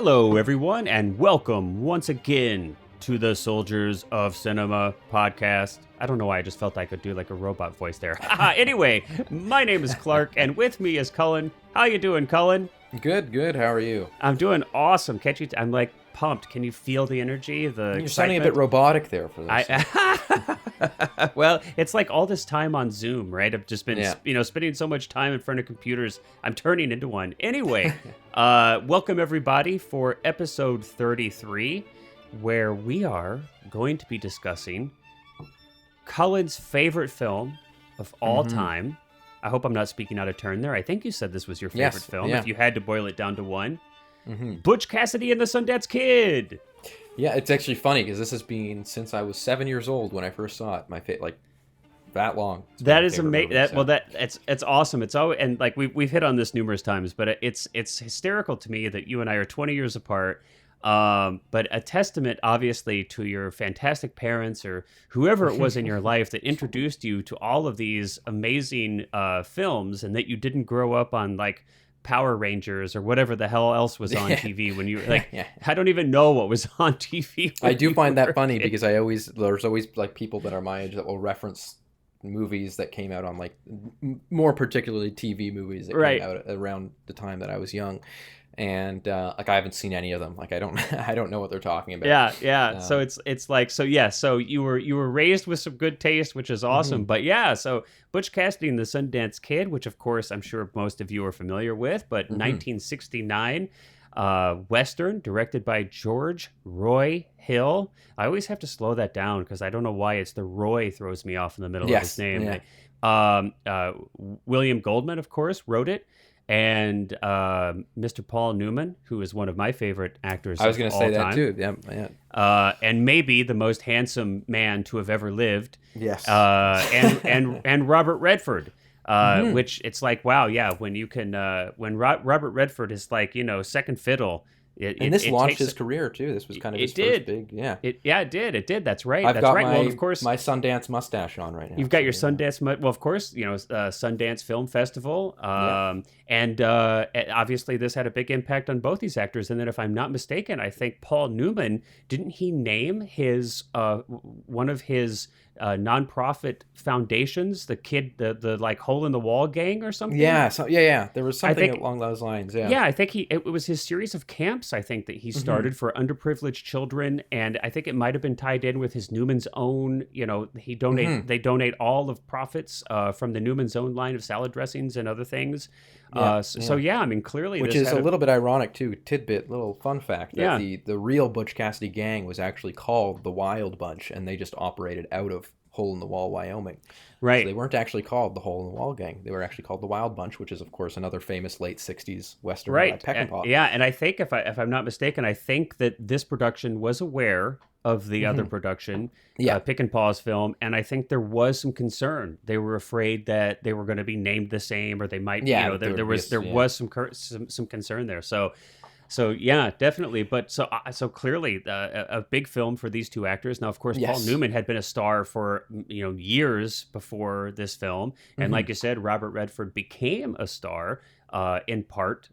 Hello, everyone, and welcome once again to the Soldiers of Cinema podcast. I don't know why I just felt I could do like a robot voice there. Anyway, my name is Clark, and with me is Cullen. How you doing, Cullen? Good. How are you? I'm doing awesome. I'm like pumped. Can you feel the energy? You're sounding a bit robotic there for this. Well, it's like all this time on Zoom, right? I've just been, spending so much time in front of computers. I'm turning into one. Anyway, welcome everybody for episode 33, where we are going to be discussing Cullen's favorite film of all time. I hope I'm not speaking out of turn there. I think you said this was your favorite film, if you had to boil it down to one. Butch, Cassidy, and the Sundance Kid. Yeah, it's actually funny because this has been since I was 7 years old when I first saw it. That long. That is amazing. It's awesome. It's always, and like we've hit on this numerous times, but it's hysterical to me that you and I are 20 years apart. But a testament, obviously, to your fantastic parents or whoever it was in your life that introduced you to all of these amazing films, and that you didn't grow up on like Power Rangers or whatever the hell else was on TV when you were like, I don't even know what was on TV. I do find that funny because there's always like people that are my age that will reference movies that came out on like more particularly TV movies that came out around the time that I was young. And like I haven't seen any of them. Like I don't know what they're talking about. Yeah. So it's like so you were raised with some good taste, which is awesome. But so Butch Cassidy and the Sundance Kid, which of course I'm sure most of you are familiar with, but 1969 Western directed by George Roy Hill. I always have to slow that down because I don't know why it's the Roy throws me off in the middle of his name. Yeah. William Goldman, of course, wrote it. And Mr. Paul Newman, who is one of my favorite actors. I was going to say that too. Yeah. And maybe the most handsome man to have ever lived. Yes. And Robert Redford, which it's like, wow, yeah. When you can, when Robert Redford is like, second fiddle. This launched his career too. This was kind of his first big, It did. That's right. I've got well, of course, my Sundance mustache on right now. You've got your Sundance, well, of course, Sundance Film Festival, and obviously this had a big impact on both these actors. And then, if I'm not mistaken, I think Paul Newman, didn't he name his one of his nonprofit foundations, the like Hole in the Wall gang or something? Yeah. There was something along those lines. Yeah. I think it was his series of camps. I think that he started for underprivileged children, and I think it might have been tied in with his Newman's Own. They donate all of profits from the Newman's Own line of salad dressings and other things. I mean, clearly, which is a little bit ironic too. Little fun fact that the real Butch Cassidy gang was actually called the Wild Bunch, and they just operated out of Hole in the Wall, Wyoming. Right. So they weren't actually called the Hole in the Wall Gang. They were actually called the Wild Bunch, which is of course another famous late '60s Western by Peckinpah. And I think if I'm not mistaken, I think that this production was aware of the other production, Peckinpah's film, and I think there was some concern. They were afraid that they were going to be named the same, or they might. There was some concern there. So yeah, definitely. But so clearly a big film for these two actors. Now, of course, Paul Newman had been a star for years before this film, and like you said, Robert Redford became a star in part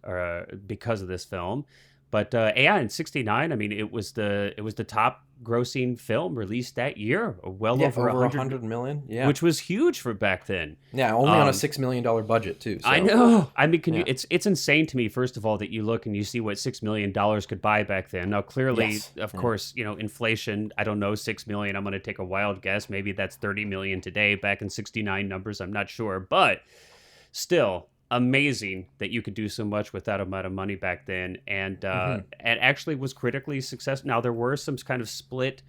because of this film. But in '69, I mean, it was the top grossing film released that year, over 100 million, which was huge for back then. Yeah, only on a $6 million budget too. So. I know. I mean, it's insane to me. First of all, that you look and you see what $6 million could buy back then. Now, clearly, of course, inflation. I don't know, $6 million. I'm going to take a wild guess. Maybe that's 30 million today. Back in '69 numbers, I'm not sure, but still. Amazing that you could do so much with that amount of money back then, and actually was critically successful. Now there were some kind of split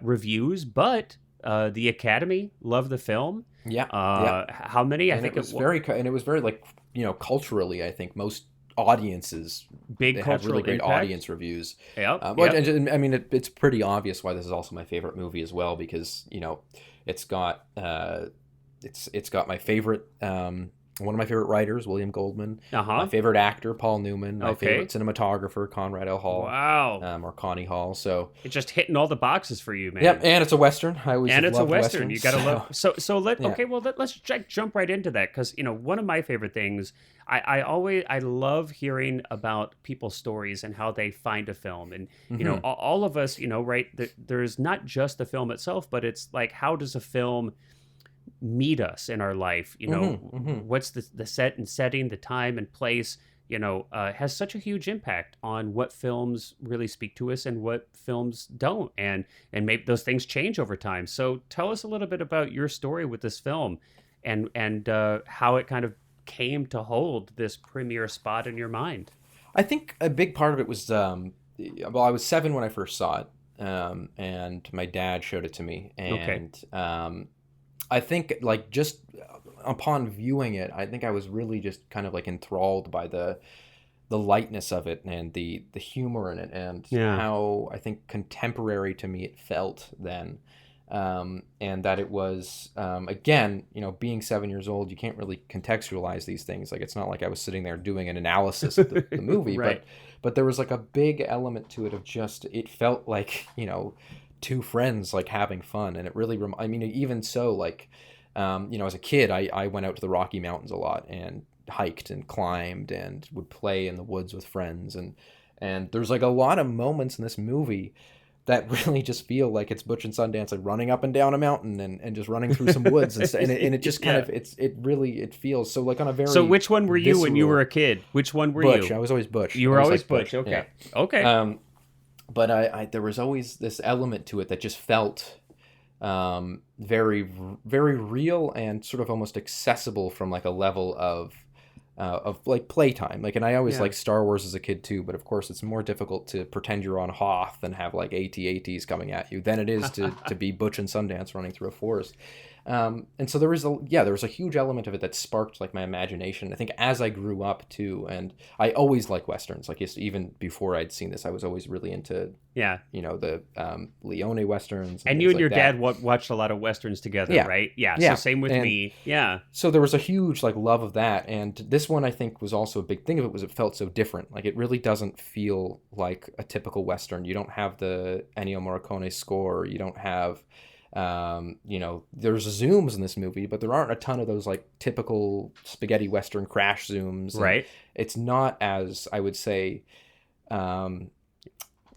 reviews, but the Academy loved the film. How many? I think it was very like culturally. I think most audiences had really great audience reviews. I mean, it's pretty obvious why this is also my favorite movie as well, because it's got my favorite one of my favorite writers, William Goldman. Uh-huh. My favorite actor, Paul Newman. My favorite cinematographer, Conrad L. Hall. Wow. Or Connie Hall. So it's just hitting all the boxes for you, man. Yep, and it's a Western. I always and it's a Western. You gotta love. So let's jump right into that, because one of my favorite things. I love hearing about people's stories and how they find a film, and all of us, right? There's not just the film itself, but it's like, how does a film meet us in our life? What's the set and setting, the time and place, has such a huge impact on what films really speak to us and what films don't, and maybe those things change over time. So tell us a little bit about your story with this film, and how it kind of came to hold this premier spot in your mind. I think a big part of it was, I was 7 when I first saw it, and my dad showed it to me, and I think, like, just upon viewing it, I think I was really just kind of like enthralled by the lightness of it, and the humor in it, and how, I think, contemporary to me it felt then. And that it was, again, being 7 years old, you can't really contextualize these things. Like, it's not like I was sitting there doing an analysis of the movie, right. but there was like a big element to it of just, it felt like, two friends like having fun. And it really, even so, like, as a kid, I went out to the Rocky Mountains a lot and hiked and climbed and would play in the woods with friends. And there's like a lot of moments in this movie that really just feel like it's Butch and Sundance, like running up and down a mountain and just running through some woods and it just kind of it feels so, like, on a very. So which one were you when you were a kid? Which one were Butch. you? I was always Butch. You were always Butch. Okay. Yeah. Okay. But I there was always this element to it that just felt very, very real and sort of almost accessible from like a level of like playtime. Like, and I always liked Star Wars as a kid too, but of course it's more difficult to pretend you're on Hoth and have like AT-ATs coming at you than it is to be Butch and Sundance running through a forest. And so there was a huge element of it that sparked like my imagination, I think, as I grew up too. And I always liked Westerns. Like, even before I'd seen this, I was always really into, the Leone Westerns. And you and your dad watched a lot of Westerns together, right? Yeah. So same with me. Yeah. So there was a huge like love of that. And this one, I think, was also a big thing of it was it felt so different. Like, it really doesn't feel like a typical Western. You don't have the Ennio Morricone score. You don't have... there's zooms in this movie, but there aren't a ton of those like typical spaghetti Western crash zooms. Right. It's not as, I would say,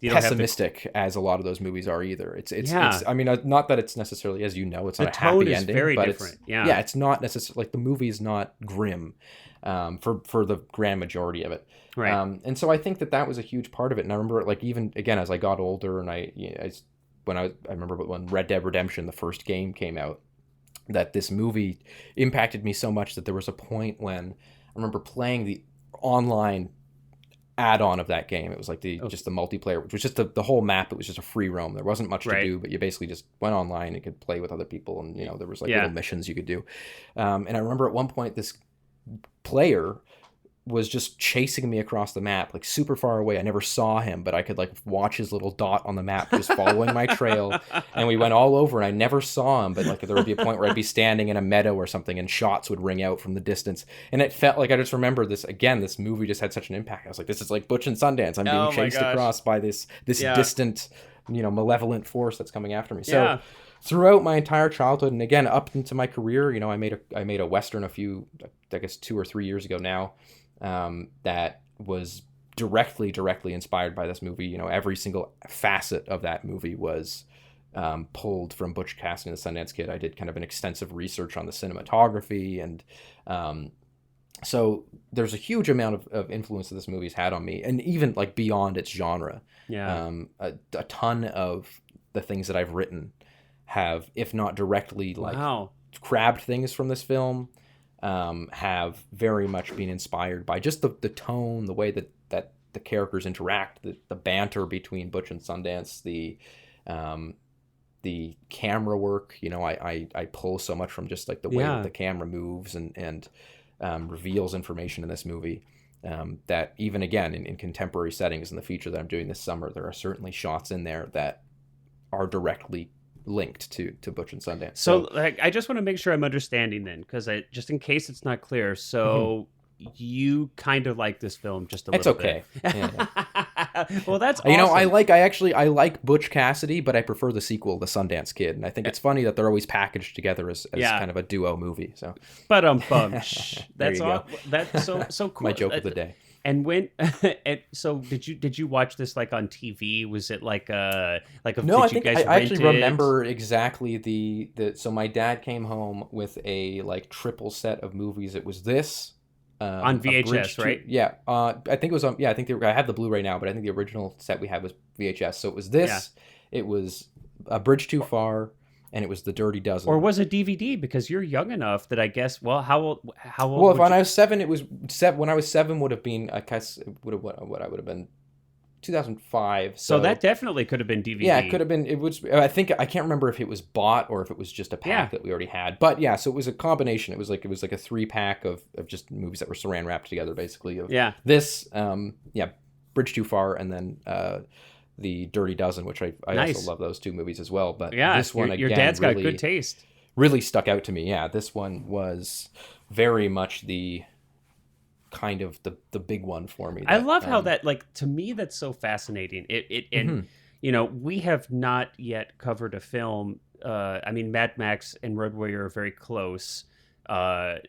pessimistic as a lot of those movies are either. It's I mean, not that it's necessarily, as it's not a happy ending, very but different. It's not necessarily like the movie's not grim, for the grand majority of it. Right. And so I think that was a huge part of it. And I remember, like, even again as I got older, and I remember when Red Dead Redemption, the first game, came out, that this movie impacted me so much that there was a point when I remember playing the online add-on of that game. It was like just the multiplayer, which was just the whole map. It was just a free roam. There wasn't much to do, but you basically just went online and could play with other people, and there was like little missions you could do. And I remember at one point this player was just chasing me across the map, like super far away. I never saw him, but I could like watch his little dot on the map just following my trail. And we went all over, and I never saw him, but like there would be a point where I'd be standing in a meadow or something and shots would ring out from the distance. And it felt like, I just remember this movie just had such an impact. I was like, this is like Butch and Sundance. I'm being chased across by this distant, malevolent force that's coming after me. So throughout my entire childhood, and again, up into my career, I made a Western a few, I guess 2 or 3 years ago now, that was directly inspired by this movie. Every single facet of that movie was pulled from Butch, Cassidy and the Sundance Kid. I did kind of an extensive research on the cinematography, and so there's a huge amount of influence that this movie's had on me, and even like beyond its genre. A ton of the things that I've written have, if not directly grabbed things from this film, have very much been inspired by just the tone, the way that the characters interact, the banter between Butch and Sundance, the camera work. I pull so much from just like the way that the camera moves and reveals information in this movie, that even again in contemporary settings, in the feature that I'm doing this summer, there are certainly shots in there that are directly linked to Butch and Sundance. So like, I just want to make sure I'm understanding then, because just in case it's not clear. So you kind of like this film just a little bit. It's okay. Yeah. Well, that's awesome. You know, I like Butch Cassidy, but I prefer the sequel, The Sundance Kid, and I think it's funny that they're always packaged together as kind of a duo movie. So, but that's all. That's so cool. My joke of the day. And when, so did you watch this like on TV? Was it like a no? I think I actually remember exactly the. So my dad came home with a like triple set of movies. It was this. On VHS, right? Yeah. I think it was on. Yeah, I think I have the Blu-ray now, but I think the original set we had was VHS. So it was this. Yeah. It was A Bridge Too Far, and it was The Dirty Dozen. Or was it DVD? Because you're young enough that I guess. Well, how old? Well, when I was 7, it was when I was 7 would have been. I guess what I would have been. 2005. So that definitely could have been DVD. Yeah, it could have been. It was. I think I can't remember if it was bought or if it was just a pack that we already had. But yeah, so it was a combination. It was like a 3-pack of just movies that were saran wrapped together, basically. This, Bridge Too Far, and then The Dirty Dozen, which I also love those two movies as well. But this one your dad's got good taste. Really stuck out to me. Yeah, this one was very much the kind of the big one for me. I love how that, like, to me, that's so fascinating. And you know, we have not yet covered a film. I mean, Mad Max and Road Warrior are very close to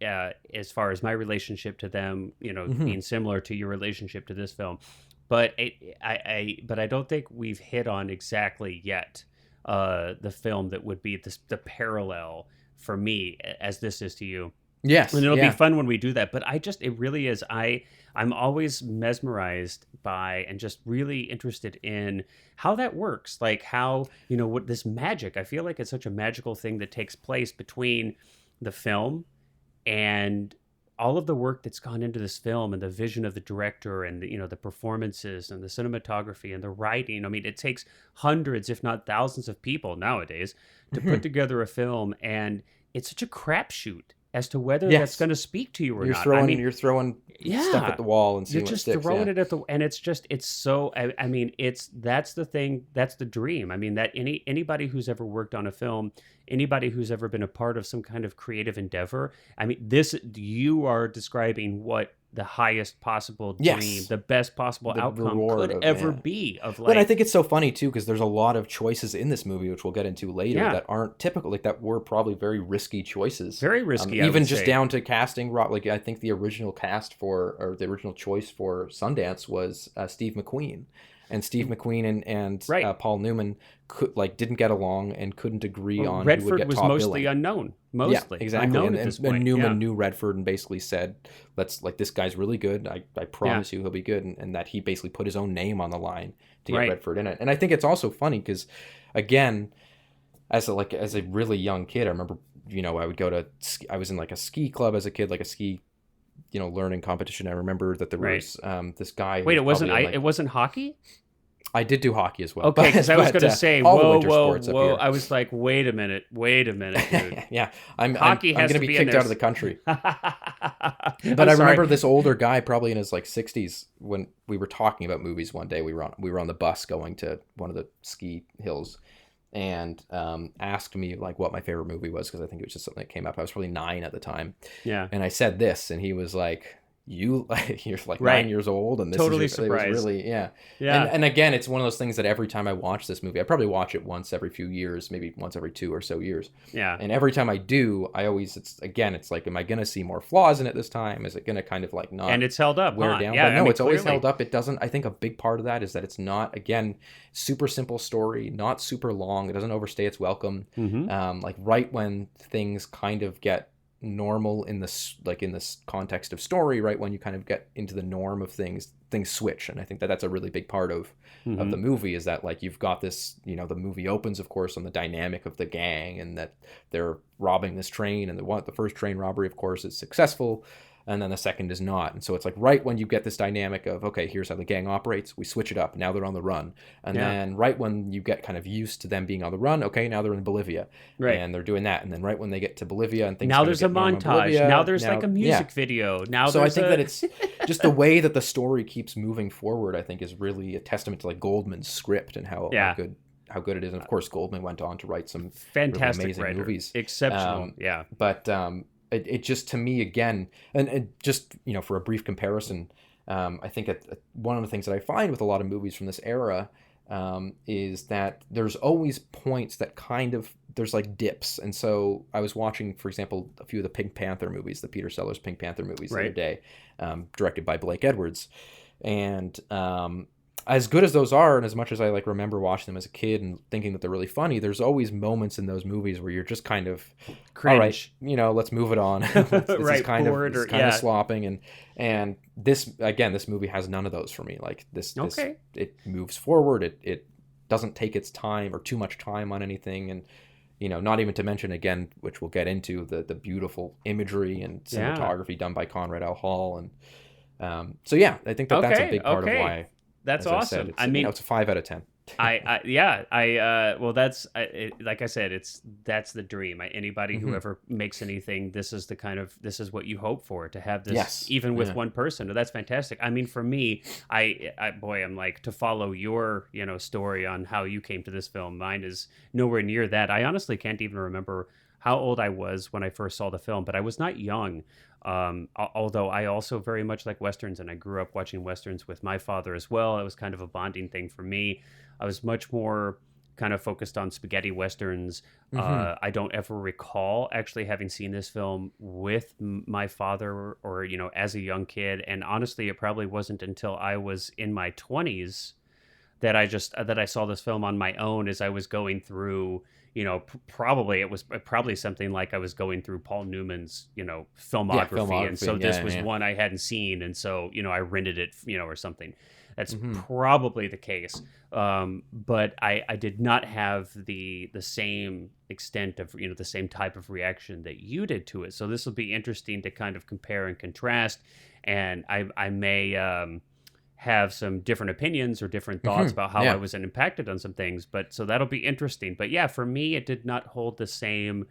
as far as my relationship to them, you know, being similar to your relationship to this film. But I don't think we've hit on exactly yet the film that would be the parallel for me as this is to you. Yes. And it'll be fun when we do that. But it really is. I'm always mesmerized by and just really interested in how that works. Like how, you know, what this magic, I feel like it's such a magical thing that takes place between the film and all of the work that's gone into this film and the vision of the director and the, you know, the performances and the cinematography and the writing. I mean, it takes hundreds, if not thousands of people nowadays to put together a film. And it's such a crapshoot as to whether that's going to speak to you or not. You're throwing stuff at the wall and seeing what sticks. You're just throwing it at the, and it's so. I mean, that's the thing. That's the dream. I mean, that anybody who's ever worked on a film, anybody who's ever been a part of some kind of creative endeavor. I mean, you are describing what the highest possible dream, the best possible outcome could ever be of life. But I think it's so funny too, because there's a lot of choices in this movie, which we'll get into later, that aren't typical, like that were probably very risky choices. Very risky, even just down to casting. Like I think the original cast or the original choice for Sundance was Steve McQueen. And Steve McQueen and Paul Newman didn't get along and couldn't agree on Redford who would get was top mostly billing. Unknown. Mostly. Yeah, exactly. And Newman knew Redford and basically said, this guy's really good. I promise you he'll be good. And that he basically put his own name on the line to get Redford in it. And I think it's also funny because, again, as a really young kid, I remember, you know, I was in like a ski club as a kid, like a ski, you know, learning competition. I remember that there was this guy. Wait, it wasn't hockey? I did do hockey as well. Okay, because I was going to say, whoa. I was like, wait a minute, dude. Yeah, I'm going to be kicked out of the country. But I remember this older guy, probably in his like 60s, when we were talking about movies one day. We were on the bus going to one of the ski hills, and asked me like what my favorite movie was, because I think it was just something that came up. I was probably 9 at the time. Yeah, and I said this, and he was like, you're like 9 years old, and this totally is surprised. It was really and again, it's one of those things that every time I watch this movie, I probably watch it once every few years, maybe once every 2 or so years, and every time I do, I always it's like, am I gonna see more flaws in it this time? Is it gonna kind of like not, and it's held up, wear down? But no, it's always held up. It doesn't. I think a big part of that is that it's not, again, super simple story, not super long, it doesn't overstay its welcome. Like right when things kind of get normal in this context of story, right when you kind of get into the norm of things switch. And I think that that's a really big part of the movie, is that like you've got this, you know, the movie opens of course on the dynamic of the gang and that they're robbing this train, and the first train robbery of course is successful, and then the second is not. And so it's like right when you get this dynamic of, okay, here's how the gang operates, we switch it up, now they're on the run. And then right when you get kind of used to them being on the run, okay, now they're in Bolivia, and they're doing that. And then right when they get to Bolivia and things, now there's a montage, now there's like a music video, now so I think that it's just the way that the story keeps moving forward, I think is really a testament to like Goldman's script and how how good it is. And of course, Goldman went on to write some fantastic really amazing writer. movies, Exceptional. Yeah, but it just, to me, again, and it just, for a brief comparison, I think one of the things that I find with a lot of movies from this era is that there's always points that there's like dips. And so I was watching, for example, a few of the Pink Panther movies, the Peter Sellers Pink Panther movies the other day, directed by Blake Edwards. And as good as those are, and as much as I like remember watching them as a kid and thinking that they're really funny, there's always moments in those movies where you're just kind of cringe. All right, let's move it on. It's kind of slopping, and this movie has none of those for me. Like this it moves forward. It doesn't take its time or too much time on anything, and not even to mention, again, which we'll get into, the beautiful imagery and cinematography done by Conrad L. Hall, and so yeah, I think that's a big part of why. That's awesome. I mean, it's a 5 out of 10. Well, that's like I said, that's the dream. Anybody who ever makes anything, this is what you hope for, to have this, even with one person. That's fantastic. I mean, for me, I'm like, to follow your, story on how you came to this film. Mine is nowhere near that. I honestly can't even remember how old I was when I first saw the film, but I was not young. Although I also very much like Westerns, and I grew up watching Westerns with my father as well. It was kind of a bonding thing for me. I was much more kind of focused on spaghetti Westerns. I don't ever recall actually having seen this film with my father or, as a young kid. And honestly, it probably wasn't until I was in my 20s that I saw this film on my own as I was going through, probably something like I was going through Paul Newman's, filmography. And so this was one I hadn't seen. And so, I rented it, or something. That's probably the case. But I did not have the same extent of, the same type of reaction that you did to it. So this will be interesting to kind of compare and contrast. And I may, have some different opinions or different thoughts about how I was impacted on some things, but so that'll be interesting. But yeah, for me, it did not hold the same,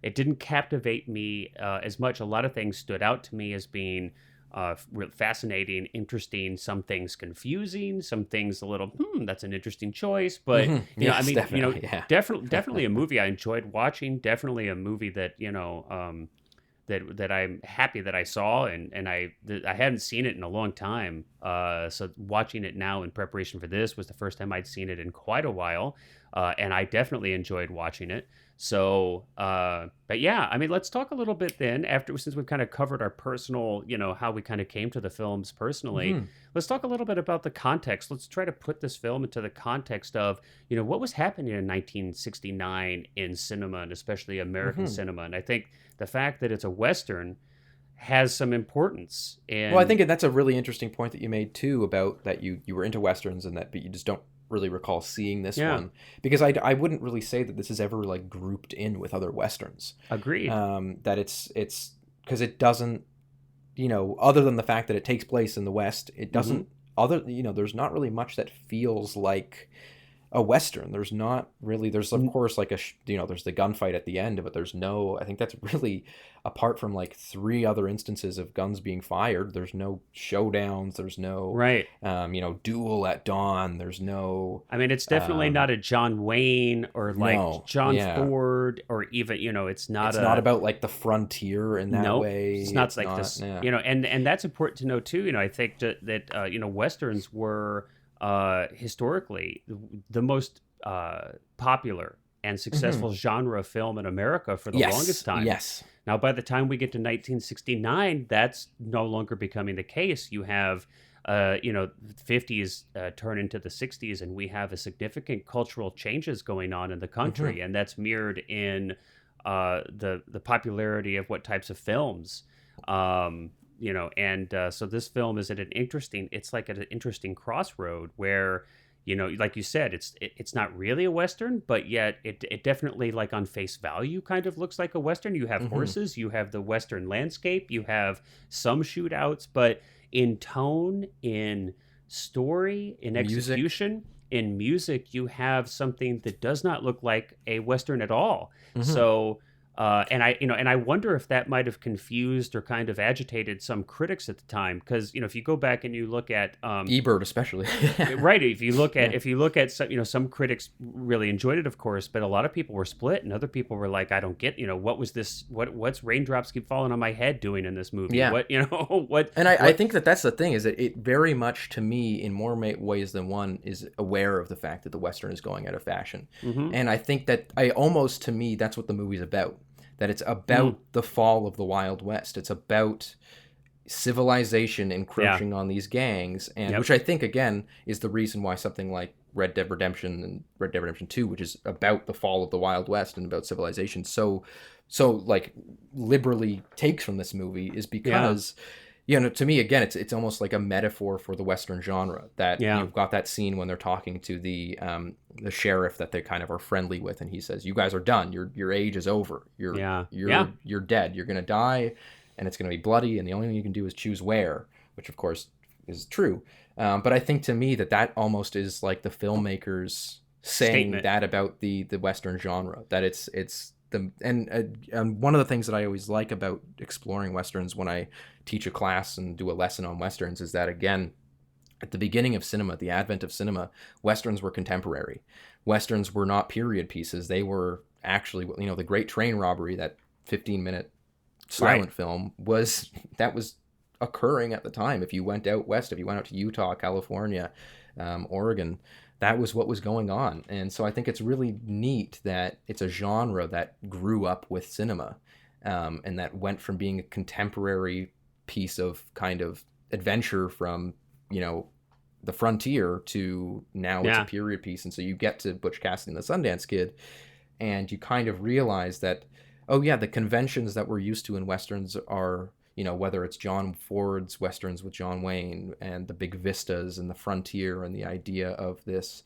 it didn't captivate me as much. A lot of things stood out to me as being fascinating, interesting, some things confusing, some things a little, that's an interesting choice. But, definitely a movie I enjoyed watching, definitely a movie that, that I'm happy that I saw, and I hadn't seen it in a long time. So watching it now in preparation for this was the first time I'd seen it in quite a while, and I definitely enjoyed watching it. So, but yeah, I mean, let's talk a little bit then since we've kind of covered our personal, how we kind of came to the films personally. Let's talk a little bit about the context. Let's try to put this film into the context of, what was happening in 1969 in cinema, and especially American cinema. And I think the fact that it's a Western has some importance. And well, I think that's a really interesting point that you made too, about that you were into Westerns and that, but you just don't really recall seeing this one, because I wouldn't really say that this is ever like grouped in with other Westerns. Agreed. That it's because it doesn't, other than the fact that it takes place in the West, it doesn't there's not really much that feels like a Western. There's not really, there's of course like there's the gunfight at the end, but there's no, I think that's really, apart from like 3 other instances of guns being fired, there's no showdowns, there's no duel at dawn, there's no, I mean, it's definitely not a John Wayne or like John Ford, or even, it's not about like the frontier in that way. It's not like this, and that's important to know too. I think that Westerns were historically the most popular and successful genre of film in America for the longest time. Yes. Now, by the time we get to 1969, that's no longer becoming the case. You have, the 50s turn into the 60s, and we have a significant cultural changes going on in the country, and that's mirrored in the popularity of what types of films. So this film is at an interesting crossroad where, like you said, it's not really a Western, but yet it definitely, like on face value, kind of looks like a Western. You have horses, you have the Western landscape, you have some shootouts, but in tone, in story, in execution, in music, you have something that does not look like a Western at all. So And I wonder if that might have confused or kind of agitated some critics at the time, because if you go back and you look at Ebert especially, right? If you look at some critics really enjoyed it, of course, but a lot of people were split, and other people were like, I don't get what was this? What's raindrops keep falling on my head doing in this movie? Yeah. What? And I think that's the thing, is that it very much, to me, in more ways than one, is aware of the fact that the Western is going out of fashion. Mm-hmm. And I think that to me, that's what the movie's about. That it's about the fall of the Wild West. It's about civilization encroaching on these gangs, and which I think, again, is the reason why something like Red Dead Redemption and Red Dead Redemption 2, which is about the fall of the Wild West and about civilization, so like liberally takes from this movie, is because to me, again, it's almost like a metaphor for the Western genre, that you've got that scene when they're talking to the sheriff that they kind of are friendly with, and he says, "You guys are done. Your age is over. You're dead. You're gonna die, and it's gonna be bloody, and the only thing you can do is choose where," which of course is true. But I think, to me, that almost is like the filmmakers saying that about the Western genre, that it's and one of the things that I always like about exploring Westerns when I teach a class and do a lesson on Westerns is that, again, at the beginning of cinema, the advent of cinema, Westerns were contemporary. Westerns were not period pieces. They were actually, the Great Train Robbery, that 15-minute silent film, was occurring at the time. If you went out west, if you went out to Utah, California, Oregon, that was what was going on. And so I think it's really neat that it's a genre that grew up with cinema, and that went from being a contemporary piece of kind of adventure from, the frontier, to now it's a period piece. And so you get to Butch Cassidy and the Sundance Kid, and you kind of realize that, the conventions that we're used to in Westerns are, whether it's John Ford's Westerns with John Wayne and the big vistas and the frontier and the idea of this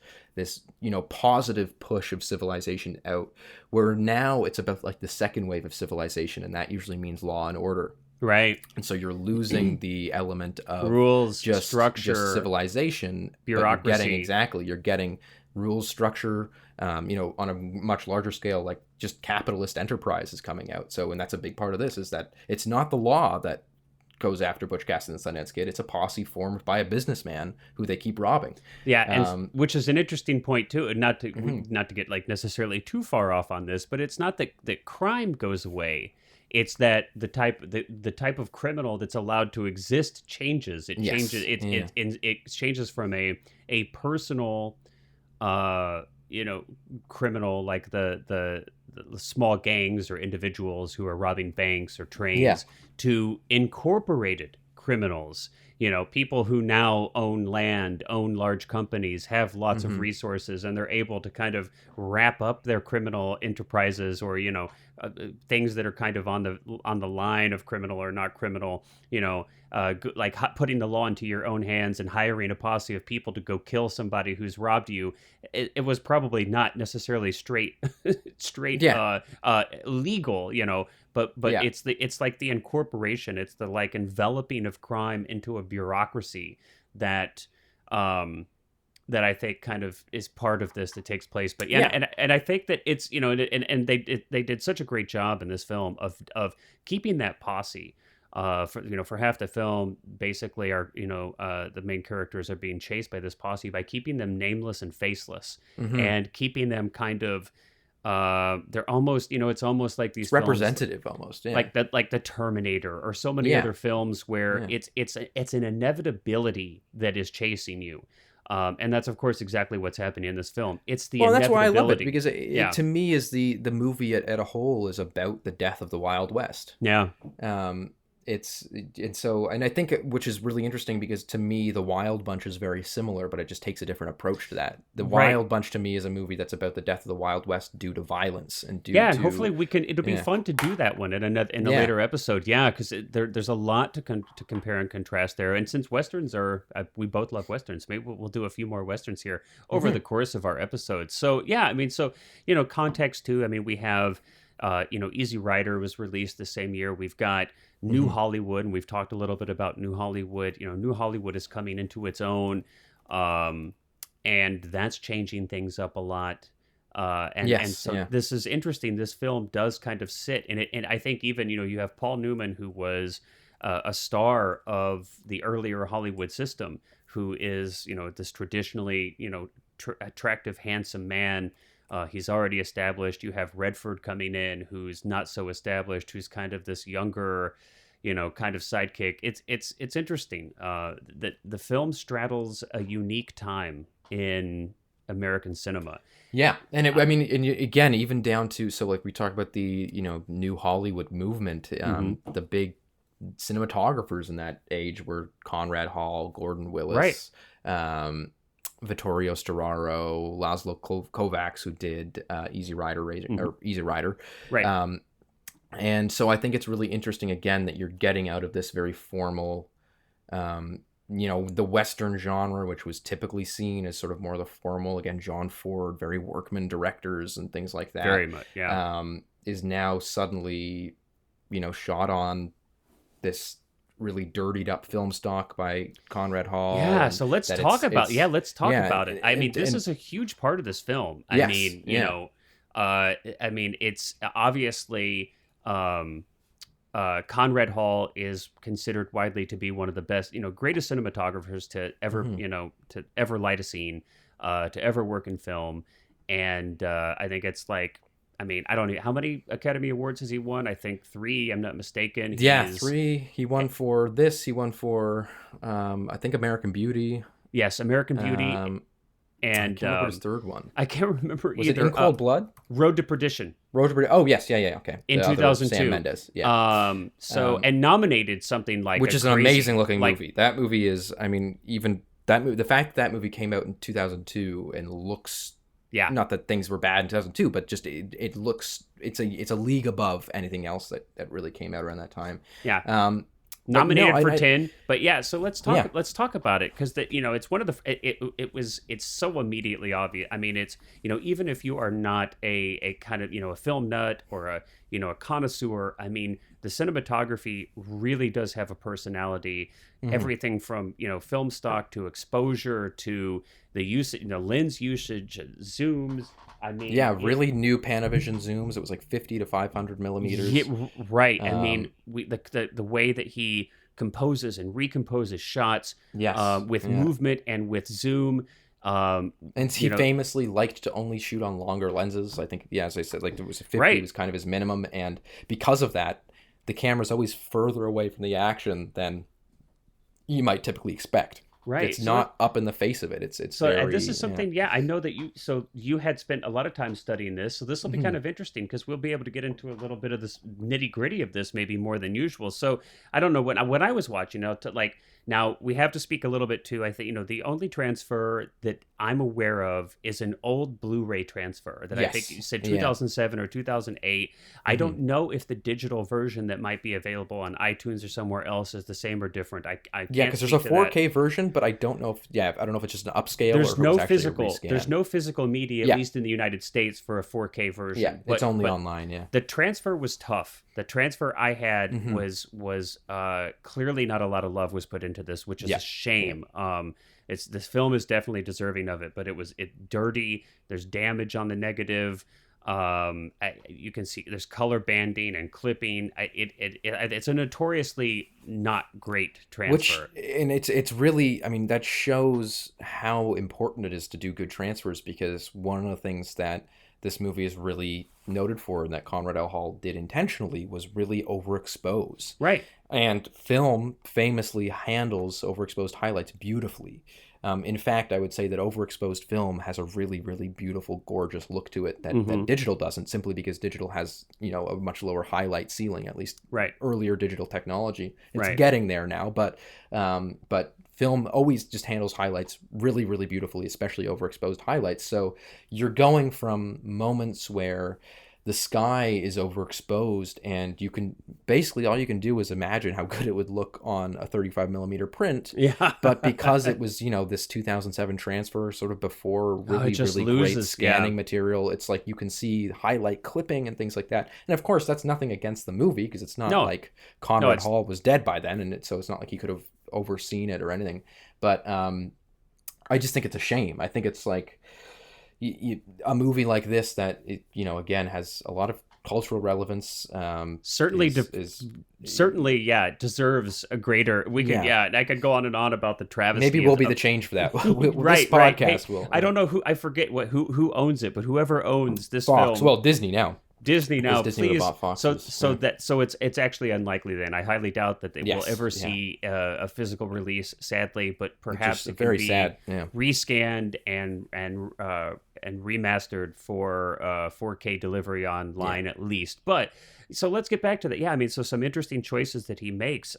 positive push of civilization out, where now it's about like the second wave of civilization, and that usually means law and order. Right. And so you're losing the element of rules, structure, just civilization, bureaucracy. You're getting rules, structure, on a much larger scale, like just capitalist enterprise is coming out. So, and that's a big part of this, is that it's not the law that goes after Butch Cassidy and the Sundance Kid. It's a posse formed by a businessman who they keep robbing. Yeah, and which is an interesting point too. And not to get like necessarily too far off on this, but it's not that crime goes away. It's that the type of criminal that's allowed to exist changes. It changes. It changes from a personal, criminal, like the small gangs or individuals who are robbing banks or trains, to incorporated criminals. People who now own land, own large companies, have lots of resources, and they're able to kind of wrap up their criminal enterprises, or things that are kind of on the line of criminal or not criminal. Like putting the law into your own hands and hiring a posse of people to go kill somebody who's robbed you. It was probably not necessarily straight legal, but it's like the incorporation. It's the like enveloping of crime into a bureaucracy that I think kind of is part of this that takes place. But and I think that it's and they did such a great job in this film of keeping that posse. For half the film, basically the main characters are being chased by this posse by keeping them nameless and faceless, and keeping them kind of they're almost it's almost like these films, representative almost, like the Terminator or so many other films where it's an inevitability that is chasing you. And that's, of course, exactly what's happening in this film. It's the inevitability. That's why I love it, because it to me is the movie at a whole is about the death of the Wild West. Yeah. And I think, which is really interesting, because to me the Wild Bunch is very similar, but it just takes a different approach to that. The Wild Bunch to me is a movie that's about the death of the Wild West due to violence and and hopefully it'll be fun to do that one in a later episode. Because there's a lot to compare and contrast there. And since Westerns we both love Westerns, maybe we'll do a few more Westerns here over the course of our episodes. So context too. We have Easy Rider was released the same year. We've got New Hollywood, and we've talked a little bit about New Hollywood. New Hollywood is coming into its own, and that's changing things up a lot. And so this is interesting. This film does kind of sit in it. And I think even, you have Paul Newman, who was a star of the earlier Hollywood system, who is, this traditionally, attractive, handsome man. He's already established. You have Redford coming in, who's not so established, who's kind of this younger, kind of sidekick. It's interesting that the film straddles a unique time in American cinema. Yeah, and again, even down to, so like we talk about the new Hollywood movement, the big cinematographers in that age were Conrad Hall, Gordon Willis, Vittorio Storaro, Laszlo Kovacs, who did Easy Rider, right? And so I think it's really interesting again that you're getting out of this very formal. The Western genre, which was typically seen as sort of more the formal, again, John Ford, very workman directors and things like that. Very much, yeah. Is now suddenly, shot on this really dirtied up film stock by Conrad Hall. Yeah, so let's talk about it. I mean, this is a huge part of this film. I mean, it's obviously... Conrad Hall is considered widely to be one of the best, greatest cinematographers to ever, to ever light a scene, to ever work in film. And I think it's like, I don't know, how many Academy Awards has he won? I think 3, I'm not mistaken. 3. He won for this. He won for, I think, American Beauty. Yes, American Beauty. And I can't remember his third one. I can't remember was either. Was it In Cold Blood? Road to Perdition. Oh, yes. Yeah. Okay. In 2002. Sam Mendes. Yeah. And nominated something like... Which is an amazing looking movie. That movie is, even that movie, the fact that movie came out in 2002 and looks... Yeah. Not that things were bad in 2002, but just it looks... It's a league above anything else that really came out around that time. Yeah. Nominated for 10, but yeah. So let's talk about it, because it's one of the it's so immediately obvious. It's even if you are not a kind of a film nut or a connoisseur, the cinematography really does have a personality. Mm-hmm. Everything from film stock to exposure to the use lens usage, zooms. Really new Panavision zooms. It was like 50 to 500 millimeters. Yeah, right. The way that he composes and recomposes shots, with movement and with zoom. And he famously liked to only shoot on longer lenses. I think, as I said, like there was a 50 was kind of his minimum, and because of that, the camera's always further away from the action than you might typically expect. Right. It's not up in the face of it. It's so very, and this is something, I know that you had spent a lot I time studying this, so this will be kind of interesting, because we'll be able to get into a little bit of this nitty gritty of this, maybe more than usual. So I don't know, when I was watching, now we have to speak a little bit too. I think, the only transfer that I'm aware of is an old Blu-ray transfer that I think you said 2007 or 2008. I don't know if the digital version that might be available on iTunes or somewhere else is the same or different. I can't because there's a 4K version, but I don't know if it's just an upscale. There's no physical media, at least in the United States, for a 4K version. Yeah, it's only online. Yeah, the transfer was tough. The transfer I had was clearly not a lot of love was put into this, which is a shame. This film is definitely deserving of it, but it's dirty. There's damage on the negative. You can see there's color banding and clipping. It's a notoriously not great transfer. It's really, that shows how important it is to do good transfers, because one of the things that this movie is really noted for, and that Conrad L. Hall did intentionally, was really overexpose. Right. And film famously handles overexposed highlights beautifully. In fact, I would say that overexposed film has a really, really beautiful, gorgeous look to it that digital doesn't, simply because digital has, a much lower highlight ceiling, at least earlier digital technology. It's getting there now, but film always just handles highlights really, really beautifully, especially overexposed highlights. So you're going from moments where the sky is overexposed, and you can basically, all you can do is imagine how good it would look on a 35 millimeter print. Yeah. But because it was, this 2007 transfer, sort of before really great scanning material, it's like you can see highlight clipping and things like that. And of course, that's nothing against the movie, because it's not like Conrad Hall was dead by then, and so it's not like he could have overseen it or anything. But I just think it's a shame. I think it's like, a movie like this that again has a lot of cultural relevance. Certainly deserves a greater. We could I could go on and on about the travesty. Maybe we'll be the change for that. Right, this podcast Hey, will. I don't know who, I forget who owns it, but whoever owns this Fox. film, Well, Disney now. Disney now, Disney please. bought Fox. So it's actually unlikely then. I highly doubt that they will ever see a physical release, sadly, but perhaps it can be sad. rescanned and remastered for 4K delivery online at least. But so let's get back to that. Yeah, I mean, so some interesting choices that he makes.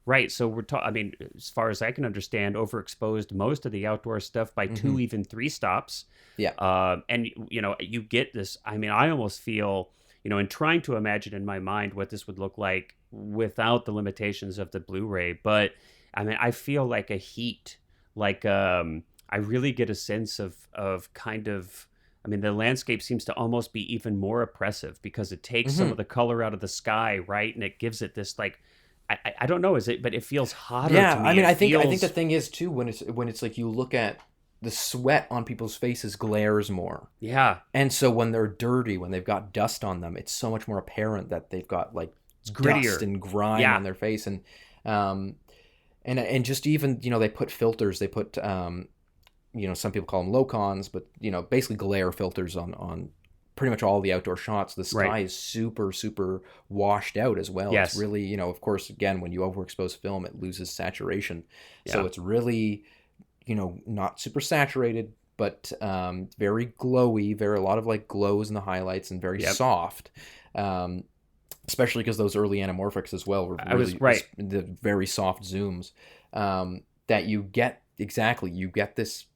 Right. So we're talking. I mean, as far as I can understand, overexposed most of the outdoor stuff by 2, even 3 stops. Yeah. And you get this. I mean, I almost feel, in trying to imagine in my mind what this would look like without the limitations of the Blu-ray. But I mean, I feel like a heat, like I really get a sense of kind of. I mean, the landscape seems to almost be even more oppressive because it takes some of the color out of the sky, right? And it gives it this like, I don't know, but it feels hotter. Yeah, to me. I mean, I think the thing is too when it's like you look at the sweat on people's faces glares more. Yeah, and so when they're dirty, when they've got dust on them, it's so much more apparent that they've got like dust and grime on their face, and just even they put filters, they put some people call them locons, but basically glare filters on pretty much all the outdoor shots. The sky is super, super washed out as well. Yes. It's really, of course, again, when you overexpose film, it loses saturation. Yeah. So it's really, not super saturated, but very glowy, a lot of like glows in the highlights and very soft. Especially because those early anamorphics as well were really the very soft zooms that you get this.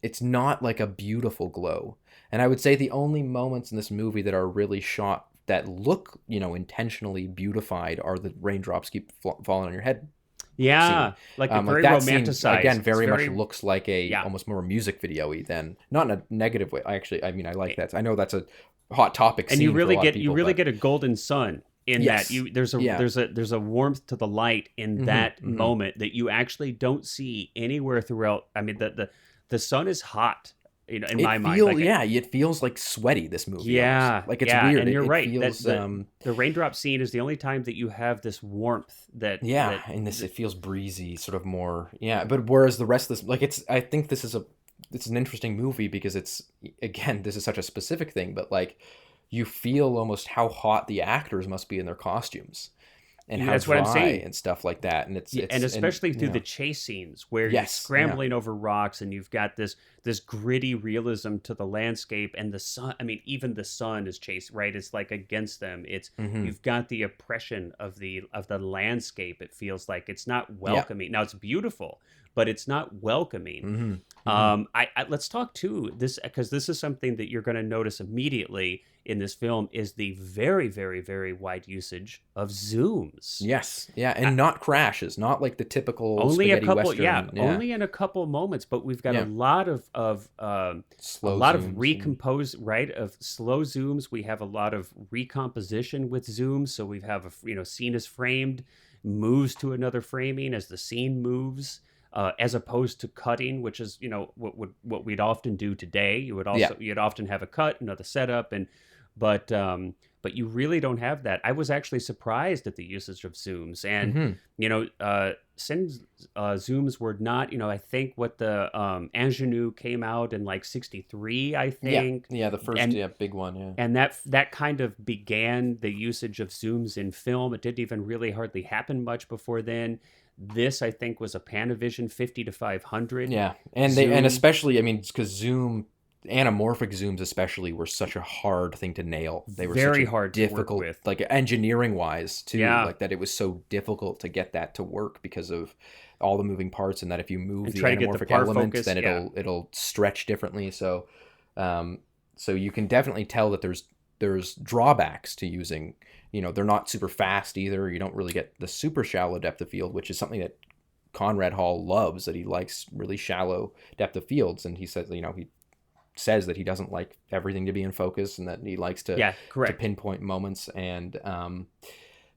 It's not like a beautiful glow. And I would say the only moments in this movie that are really shot that look, intentionally beautified are the raindrops keep falling on your head. Yeah, like a very romanticized. Scene, again, very much looks like a almost more music video-y than, not in a negative way. I like that. I know that's a hot topic. And scene you really for a lot of people, get a golden sun in that. There's a warmth to the light in that moment that you actually don't see anywhere throughout. I mean, the sun is hot. In my mind, it feels like sweaty. This movie, yeah, like it's weird. And you're right. Feels, the raindrop scene is the only time that you have this warmth. It feels breezy, sort of more. Yeah, but whereas the rest of this, like I think this is an interesting movie because this is such a specific thing, but like you feel almost how hot the actors must be in their costumes. And how that's what I'm saying, and stuff like that, and and especially through the chase scenes where you're scrambling over rocks, and you've got this gritty realism to the landscape, and the sun. I mean, even the sun is chased, right? It's like against them. It's you've got the oppression of the landscape. It feels like it's not welcoming. Now it's beautiful, but it's not welcoming. Let's talk too this, because this is something that you're going to notice immediately in this film, is the very, very, very wide usage of zooms. Yes, and not crashes, not like the typical only spaghetti a couple, western. Only in a couple moments, but we've got a lot of slow, a lot of recompose, of slow zooms. We have a lot of recomposition with zooms, so we have scene is framed, moves to another framing as the scene moves. As opposed to cutting, which is what we'd often do today. You'd often have a cut, the setup, but you really don't have that. I was actually surprised at the usage of zooms, and zooms were not. I think what the Ingenue came out in like '63, I think. Yeah, the first big one. Yeah, and that kind of began the usage of zooms in film. It didn't even really hardly happen much before then. This, I think, was a Panavision 50 to 500. Yeah, and especially, because anamorphic zooms especially were such a hard thing to nail. They were very such a hard difficult, to work with, like engineering wise too. Yeah. Like that, it was so difficult to get that to work because of all the moving parts, and that if you move the anamorphic element, focus, then it'll stretch differently. So, so you can definitely tell that there's drawbacks to using. They're not super fast either. You don't really get the super shallow depth of field, which is something that Conrad Hall loves, that he likes really shallow depth of fields. And he says, he says that he doesn't like everything to be in focus, and that he likes to pinpoint moments. And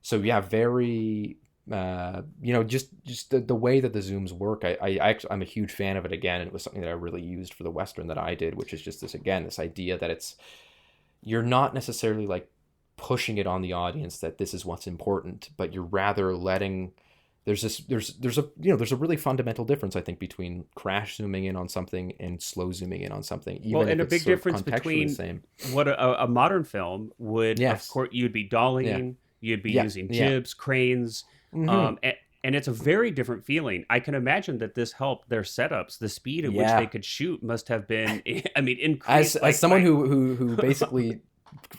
very, just the way that the zooms work. I'm a huge fan of it again. It was something that I really used for the Western that I did, which is just this idea that you're not necessarily like pushing it on the audience that this is what's important, but you're rather letting there's a really fundamental difference, I think, between crash zooming in on something and slow zooming in on something. Even and if a big difference between the same. What a modern film would, of course, you'd be dollying, you'd be using jibs, cranes, and it's a very different feeling. I can imagine that this helped their setups. The speed at which they could shoot must have been, I mean, increased. As someone who basically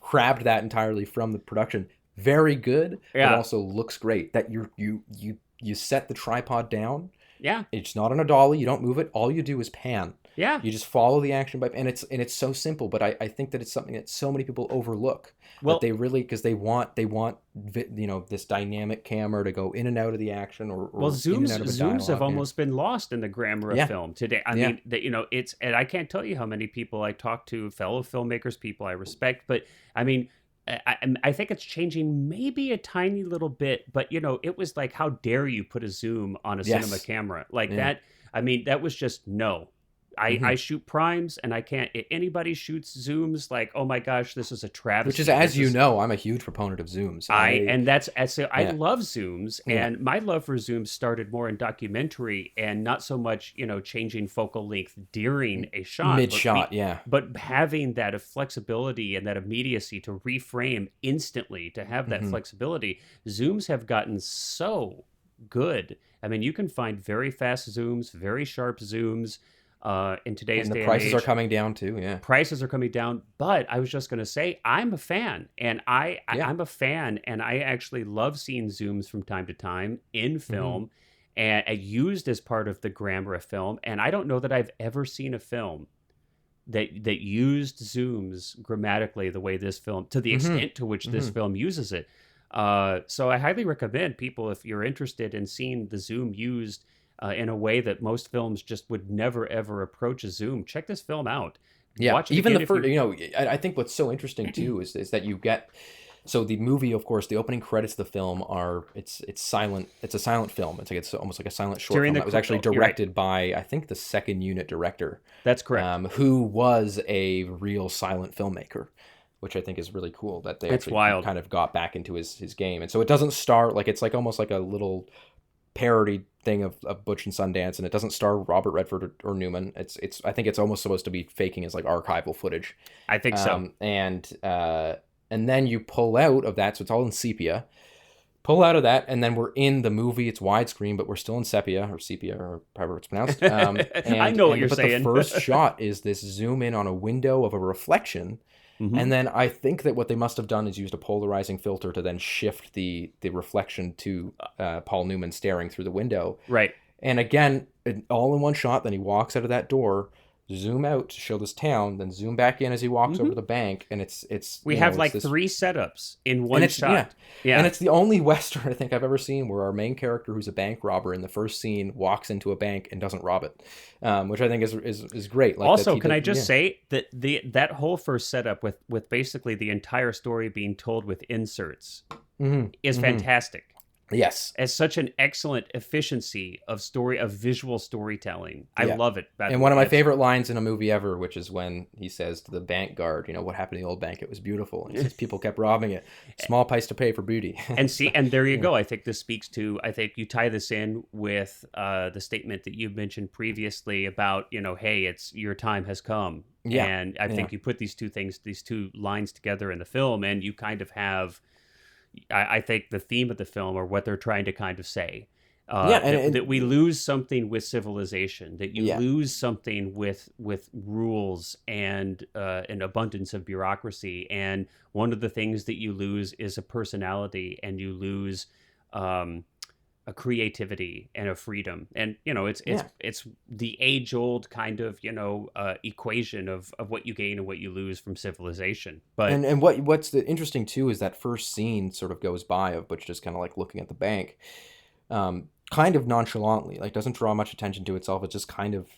crabbed that entirely from the production, very good, but also looks great. That you set the tripod down. Yeah. It's not on a dolly. You don't move it. All you do is pan. Yeah. You just follow the action by, and it's so simple, but I think that it's something that so many people overlook. Well, that they really, because they want this dynamic camera to go in and out of the action or zooms have almost been lost in the grammar of film today. I mean, that it's, and I can't tell you how many people I talk to, fellow filmmakers, people I respect, but I mean, I think it's changing maybe a tiny little bit, but it was like, how dare you put a zoom on a cinema camera like that? I mean, that was just no. I shoot primes, and I can't. If anybody shoots zooms, like, oh my gosh, this is a travesty. Which is, as you know, I'm a huge proponent of zooms. I love zooms, and my love for zooms started more in documentary, and not so much changing focal length during a shot, mid-shot, but having that flexibility and that immediacy to reframe instantly, to have that flexibility. Zooms have gotten so good. I mean, you can find very fast zooms, very sharp zooms. In today's day and age, prices are coming down too. Yeah, prices are coming down. But I was just going to say, I'm a fan, and I'm a fan, and I actually love seeing zooms from time to time in film, and used as part of the grammar of film. And I don't know that I've ever seen a film that used zooms grammatically the way this film, to the extent to which this film uses it. So I highly recommend people, if you're interested in seeing the zoom used in a way that most films just would never, ever approach a zoom, check this film out. Yeah, watch it even the first, I think what's so interesting too is that you get, so the movie, of course, the opening credits of the film are, it's silent. It's a silent film. It's almost like a silent short film that was actually directed by, I think, the second unit director. That's correct. Who was a real silent filmmaker, which I think is really cool that they kind of got back into his game. And so it doesn't start, like, it's like almost like a little parody thing of Butch and Sundance, and it doesn't star Robert Redford or Newman. I think it's almost supposed to be faking as like archival footage. I think so. And then you pull out of that, so it's all in sepia. Pull out of that, and then we're in the movie. It's widescreen, but we're still in sepia, or however it's pronounced. I know what you're saying. But the first shot is this zoom in on a window of a reflection. And then I think that what they must have done is used a polarizing filter to then shift the reflection to Paul Newman staring through the window. Right. And again, all in one shot. Then he walks out of that door, zoom out to show this town, then zoom back in as he walks over the bank. And we have like three setups in one shot. Yeah. And it's the only Western I think I've ever seen where our main character, who's a bank robber in the first scene, walks into a bank and doesn't rob it, which I think is great. Like, also, can I just say that that whole first setup with basically the entire story being told with inserts is fantastic. Yes, as such an excellent efficiency of visual storytelling. I love it. And one of my favorite lines in a movie ever, which is when he says to the bank guard, what happened to the old bank? It was beautiful. And he says, people kept robbing it. Small price to pay for booty. and there you go. I think this speaks to, I think you tie this in with the statement that you mentioned previously about, hey, it's your time has come. Yeah. And I think you put these two lines together in the film, and you kind of have, I think, the theme of the film, or what they're trying to kind of say, that we lose something with civilization, that you lose something with rules and an abundance of bureaucracy, and one of the things that you lose is a personality, and you lose a creativity and a freedom. And it's the age-old kind of equation of what you gain and what you lose from civilization. But and what's interesting too is that first scene sort of goes by of Butch just kind of like looking at the bank, kind of nonchalantly, like doesn't draw much attention to itself. It's just kind of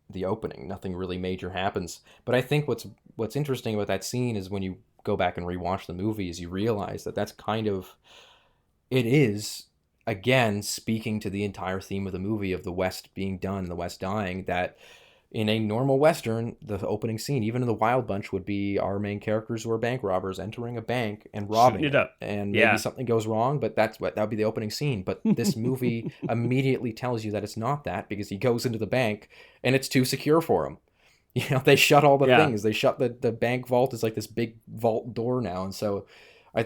the opening. Nothing really major happens. But I think what's interesting about that scene is when you go back and rewatch the movie, is you realize that that's kind of, it is again, speaking to the entire theme of the movie of the West being done, the West dying, that in a normal Western, the opening scene, even in the Wild Bunch, would be our main characters who are bank robbers entering a bank and robbing it up. And maybe something goes wrong, but that would be the opening scene. But this movie immediately tells you that it's not that, because he goes into the bank and it's too secure for him. They shut all the things. They shut the bank vault. Is like this big vault door now. And so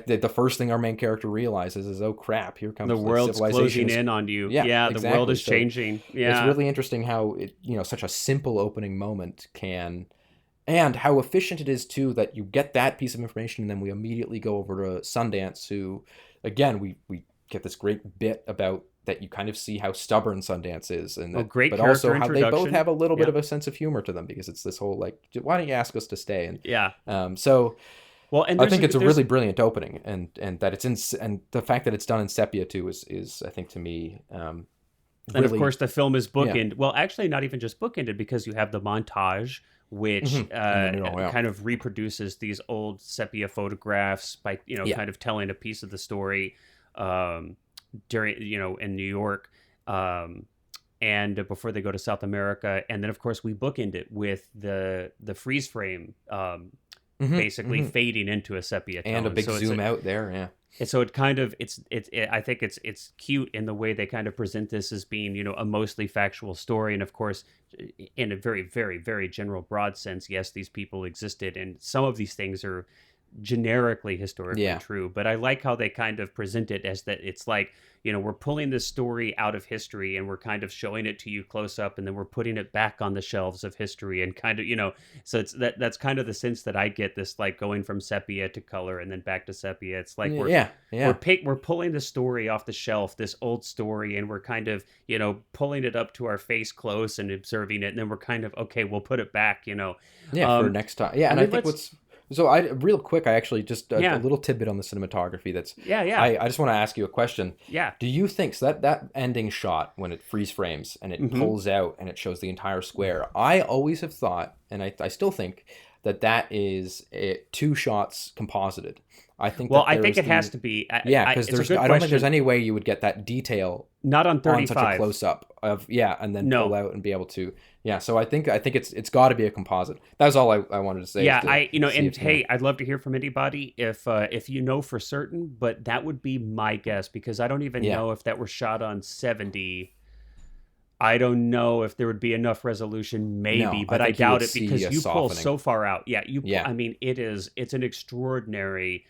the first thing our main character realizes is, oh crap, here comes the world's closing in on you. Yeah, exactly. The world is changing. Yeah, it's really interesting how such a simple opening moment can, and how efficient it is too, that you get that piece of information and then we immediately go over to Sundance, who, again, we get this great bit about that you kind of see how stubborn Sundance is, and that, but also how they both have a little bit of a sense of humor to them, because it's this whole like, why don't you ask us to stay? And so. Well, and I think it's a really brilliant opening, and that it's and the fact that it's done in sepia too is I think, to me, really, and of course the film is bookended. Well, actually, not even just bookended, because you have the montage, which kind of reproduces these old sepia photographs by kind of telling a piece of the story during in New York. And before they go to South America, and then of course we bookend it with the freeze frame. Basically fading into a sepia tone. And a big zoom out there, And so it kind of I think it's cute in the way they kind of present this as being a mostly factual story, and of course in a very, very, very general broad sense, yes, these people existed, and some of these things are generically historically true, but I like how they kind of present it as that it's like, we're pulling this story out of history and we're kind of showing it to you close up, and then we're putting it back on the shelves of history, and kind of so it's that's kind of the sense that I get, this like going from sepia to color and then back to sepia. It's like we're pulling the story off the shelf, this old story, and we're kind of pulling it up to our face close and observing it, and then we're kind of, okay, we'll put it back for next time. And I think real quick, I actually just a little tidbit on the cinematography. That's I just want to ask you a question. Yeah. Do you think that ending shot when it freeze frames and it pulls out and it shows the entire square? I always have thought, and I still think, that is two shots composited. I think. Well, I think it has to be. Because I don't think there's any way you would get that detail not on 35 on such a close up of and then pull out and be able to. Yeah, so I think it's got to be a composite. That was all I wanted to say. Yeah, I'd love to hear from anybody if you know for certain, but that would be my guess, because I don't even know if that were shot on 70. I don't know if there would be enough resolution, maybe, but I doubt it, because you pull so far out. I mean, it's an extraordinary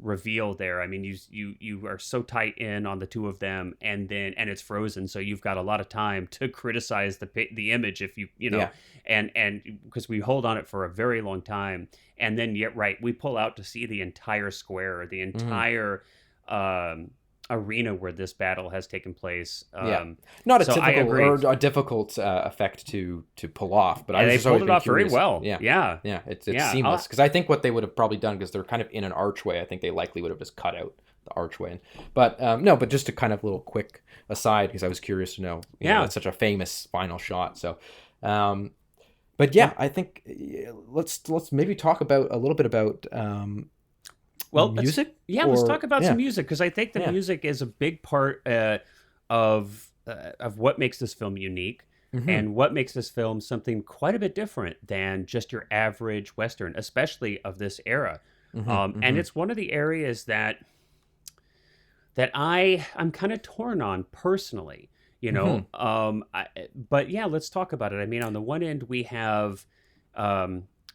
reveal there. I mean, you are so tight in on the two of them, and it's frozen, so you've got a lot of time to criticize the image if and because we hold on it for a very long time, and then we pull out to see the entire square, the entire arena where this battle has taken place. Not a typical or a difficult effect to pull off, but they pulled it off very well. It's seamless, because I think what they would have probably done, because they're kind of in an archway, I think they likely would have just cut out the archway. But but just a kind of little quick aside, because I was curious to know, it's such a famous final shot. So I think let's maybe talk about a little bit about music. Let's talk about some music, because I think the music is a big part of what makes this film unique, and what makes this film something quite a bit different than just your average Western, especially of this era. And it's one of the areas that I'm kind of torn on personally, but let's talk about it. I mean, on the one end, we have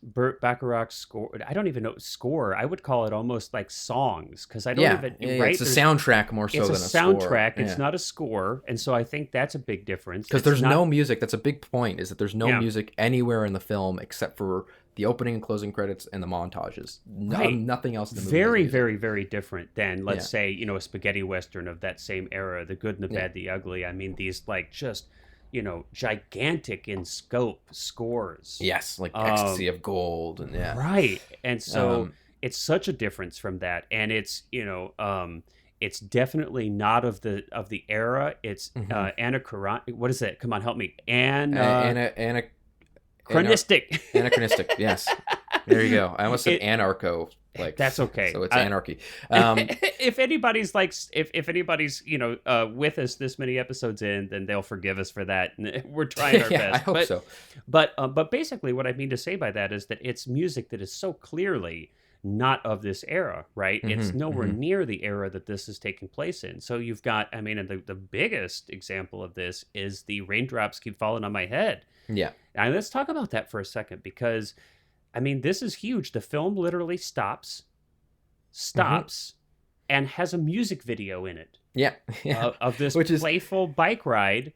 Burt Bacharach's score. I don't even know score. I would call it almost like songs, because I don't even. Right? It's a soundtrack more so than a soundtrack. Score. It's not a score, and so I think that's a big difference. Because there's no music. That's a big point. Is that there's no music anywhere in the film except for the opening and closing credits and the montages. Nothing else in the movie. Very, very, very different than, let's say, a spaghetti western of that same era, The Good and the Bad, the Ugly. I mean, these just gigantic in scope scores. Yes, like Ecstasy of Gold, and right. And so it's such a difference from that, and it's it's definitely not of the era. It's anachronistic. What is it? Come on, help me. Anachronistic. Anachronistic. Yes. There you go. I almost said anarcho Like, that's okay. So it's anarchy. If anybody's like, if anybody's with us this many episodes in, then they'll forgive us for that. We're trying our best. I hope so. But basically, what I mean to say by that is that it's music that is so clearly not of this era, right? It's nowhere near the era that this is taking place in. So you've got, I mean, and the biggest example of this is the Raindrops Keep Falling on My Head. Yeah. And let's talk about that for a second, because, I mean, this is huge. The film literally stops, and has a music video in it. Yeah. Of this playful bike ride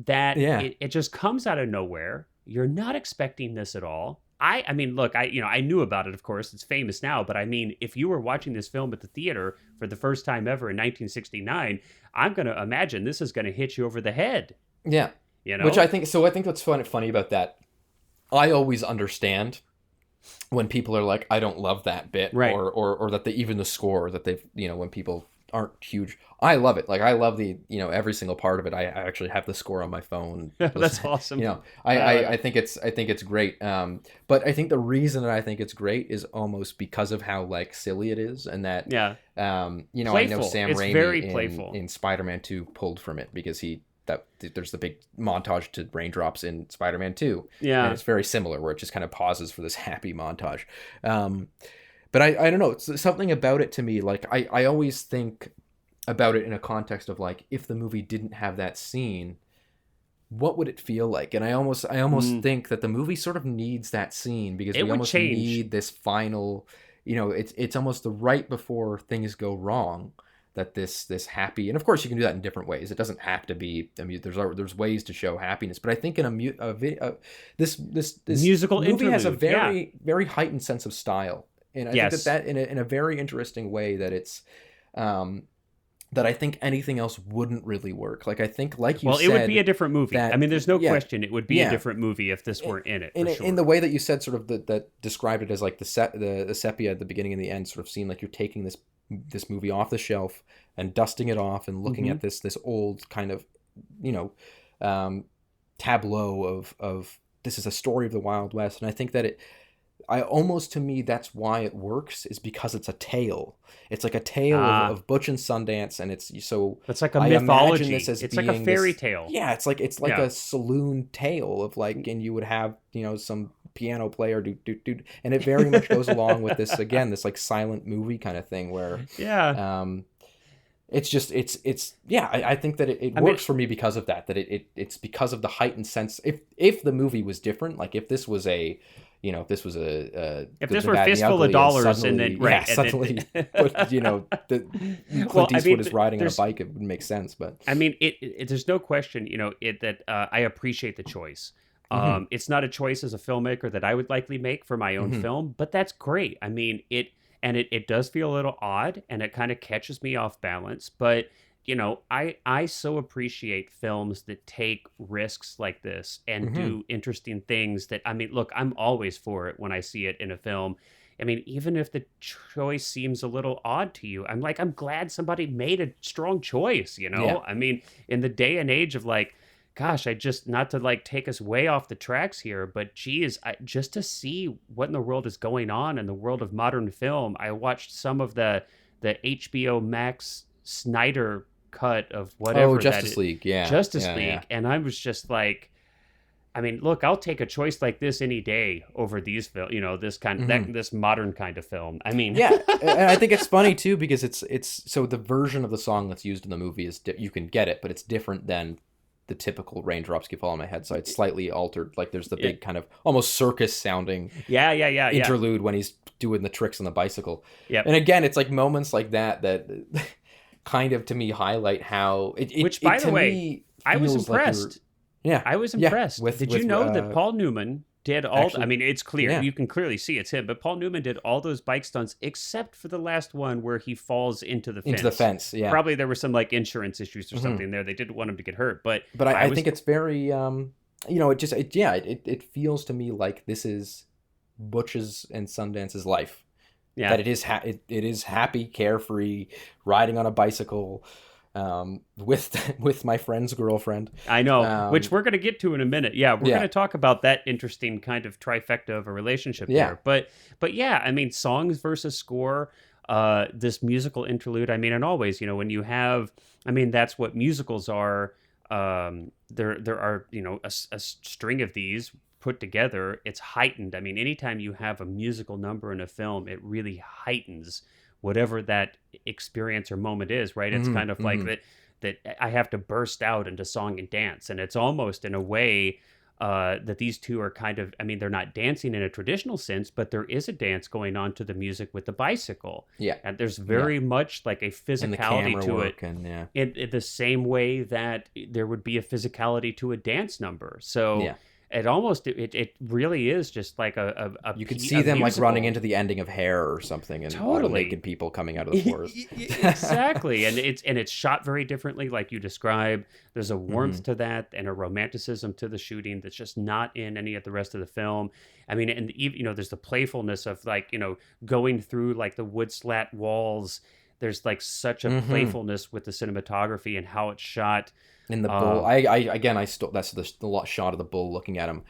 that it just comes out of nowhere. You're not expecting this at all. I mean, look, I knew about it, of course. It's famous now, but I mean, if you were watching this film at the theater for the first time ever in 1969, I'm going to imagine this is going to hit you over the head. Yeah. Which I think what's funny about that, I always understand when people are like, I don't love that bit, right. or that even the score that they've, when people aren't huge, I love it. Like, I love the, every single part of it. I actually have the score on my phone. That's awesome. I think it's great. But I think the reason that I think it's great is almost because of how like silly it is, and that, playful. I know Sam it's Raimi very playful. in Spider-Man 2 pulled from it, because there's the big montage to Raindrops in Spider-Man 2. Yeah. And it's very similar, where it just kind of pauses for this happy montage. But I don't know, it's something about it to me. Like, I always think about it in a context of like, if the movie didn't have that scene, what would it feel like? And I almost think that the movie sort of needs that scene, because we almost need this final, it's almost the right before things go wrong, that this happy, and of course you can do that in different ways. It doesn't have to be. I mean, there's ways to show happiness, but I think in this musical movie interlude has a very heightened sense of style, and I think that in a very interesting way, that it's that I think anything else wouldn't really work. Like, I think, like you said, it would be a different movie. I mean, there's no question it would be a different movie if this weren't in it. In the way that you said, sort of that described it as like the sepia at the beginning and the end sort of seemed like you're taking this movie off the shelf and dusting it off and looking at this old kind of tableau of this is a story of the Wild West. And I think that to me that's why it works, is because it's a tale. It's like a tale of Butch and Sundance, and it's like a mythology. It's like a fairy tale. Yeah, it's like a saloon tale of like, and you would have some piano player do, and it very much goes along with this this like silent movie kind of thing, where it's just I think that it works for me because of that it's because of the heightened sense. If the movie was different, like if this was a if this was if this were Fistful of Dollars and then suddenly Clint Eastwood is riding on a bike, it would make sense. But I mean, there's no question that I appreciate the choice. It's not a choice as a filmmaker that I would likely make for my own film, but that's great. I mean, it does feel a little odd, and it kind of catches me off balance, but I so appreciate films that take risks like this and do interesting things that, I mean, look, I'm always for it when I see it in a film. I mean, even if the choice seems a little odd to you, I'm glad somebody made a strong choice, Yeah. I mean, in the day and age of like, gosh, not to like take us way off the tracks here, but geez, just to see what in the world is going on in the world of modern film. I watched some of the HBO Max Snyder cut of whatever. Justice League. And I was just like, I mean, look, I'll take a choice like this any day over these film, this kind of this modern kind of film. I mean, and I think it's funny too, because it's so the version of the song that's used in the movie is you can get it, but it's different than the typical Raindrops Keep Falling on My Head. So it's slightly altered. Like there's the big kind of almost circus sounding interlude when he's doing the tricks on the bicycle. Yeah. And again, it's like moments like that kind of to me highlight how which by the way, I was impressed. I was impressed. Did you know that Paul Newman did all... I mean, it's clear. Yeah. You can clearly see it's him. But Paul Newman did all those bike stunts except for the last one where he falls into the fence. Yeah. Probably there were some like insurance issues or something there. They didn't want him to get hurt. But I think it's very... it feels to me like this is Butch's and Sundance's life. Yeah. That it is happy, carefree, riding on a bicycle, with my friend's girlfriend. I know, which we're going to get to in a minute. Yeah, we're going to talk about that interesting kind of trifecta of a relationship there. But yeah, I mean, songs versus score, this musical interlude. I mean, and always, you know, when you have, I mean, that's what musicals are. There are, you know, a string of these put together. It's heightened. I mean, anytime you have a musical number in a film, it really heightens whatever that experience or moment is, right? It's kind of like that I have to burst out into song and dance. And it's almost in a way that these two are kind of, I mean, they're not dancing in a traditional sense, but there is a dance going on to the music with the bicycle. Yeah. And there's very much like a physicality to it. In the same way that there would be a physicality to a dance number. So it almost it really is just like a you could see them musical. Like running into the ending of Hair or something, and totally naked people coming out of the forest. Exactly. And it's shot very differently, like you described. There's a warmth to that and a romanticism to the shooting that's just not in any of the rest of the film. I mean, and even, you know, there's the playfulness of, like, you know, going through like the wood slat walls. There's like such a playfulness with the cinematography and how it's shot. In the bull, that's the shot of the bull looking at him.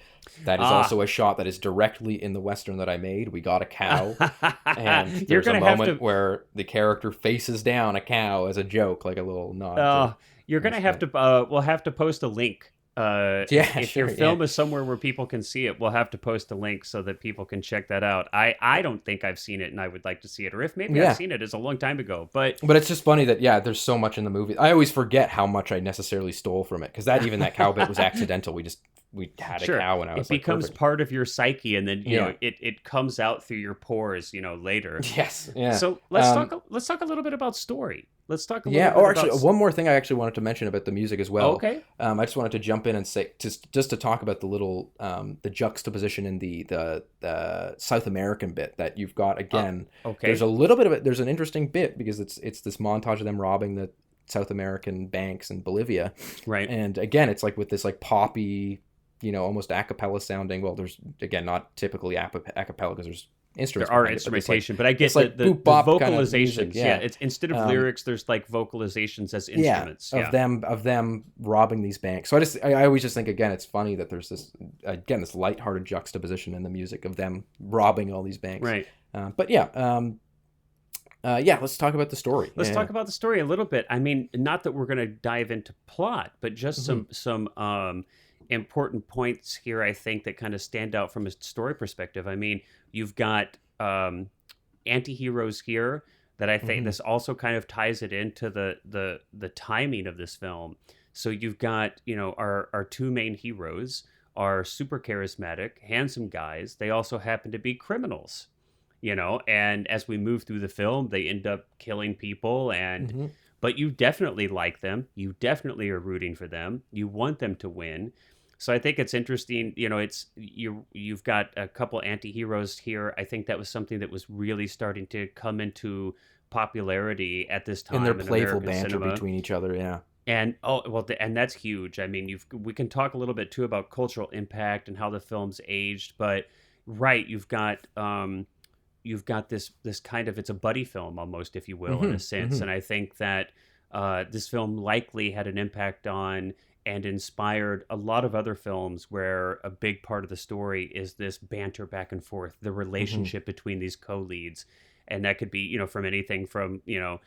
That is also a shot that is directly in the Western that I made. We got a cow, and there's a moment where the character faces down a cow as a joke, like a little nod. You're going to have to, we'll have to post a link. If your film is somewhere where people can see it, we'll have to post a link so that people can check that out. I don't think I've seen it, and I would like to see it. Or if maybe I've seen it, it's a long time ago. But it's just funny that there's so much in the movie. I always forget how much I necessarily stole from it, because even that cow bit was accidental. We had a cow, and I was it becomes part of your psyche, and then you know it comes out through your pores, you know, later. Yes, yeah. So let's talk a little bit about story. Let's talk a little bit actually, one more thing I actually wanted to mention about the music as well. Okay. I just wanted to jump in and say just to talk about the little the juxtaposition in the South American bit that you've got again. Okay. There's a little bit of it. There's an interesting bit because it's this montage of them robbing the South American banks in Bolivia. Right. And again, it's like with this like poppy, you know, almost a cappella sounding. Well, there's again not typically a cappella because there's instruments. There are instrumentation, but I get the vocalizations. Kind of music, it's instead of lyrics, there's like vocalizations as instruments. Of them robbing these banks. So I always just think, again, it's funny that there's this lighthearted juxtaposition in the music of them robbing all these banks. Right. Let's talk about the story. Let's talk about the story a little bit. I mean, not that we're going to dive into plot, but just some important points here, I think, that kind of stand out from a story perspective. I mean, you've got anti-heroes here that I think this also kind of ties it into the timing of this film. So you've got, you know, our two main heroes are super charismatic, handsome guys. They also happen to be criminals, you know, and as we move through the film, they end up killing people, and but you definitely like them. You definitely are rooting for them. You want them to win. So I think it's interesting, you know, you've got a couple anti-heroes here. I think that was something that was really starting to come into popularity at this time. And their playful American banter cinema. Between each other, yeah. And and that's huge. I mean, we can talk a little bit too about cultural impact and how the film's aged, but you've got this kind of, it's a buddy film almost, if you will, in a sense. And I think that this film likely had an impact on and inspired a lot of other films where a big part of the story is this banter back and forth, the relationship between these co-leads. And that could be, you know, from anything from, you know,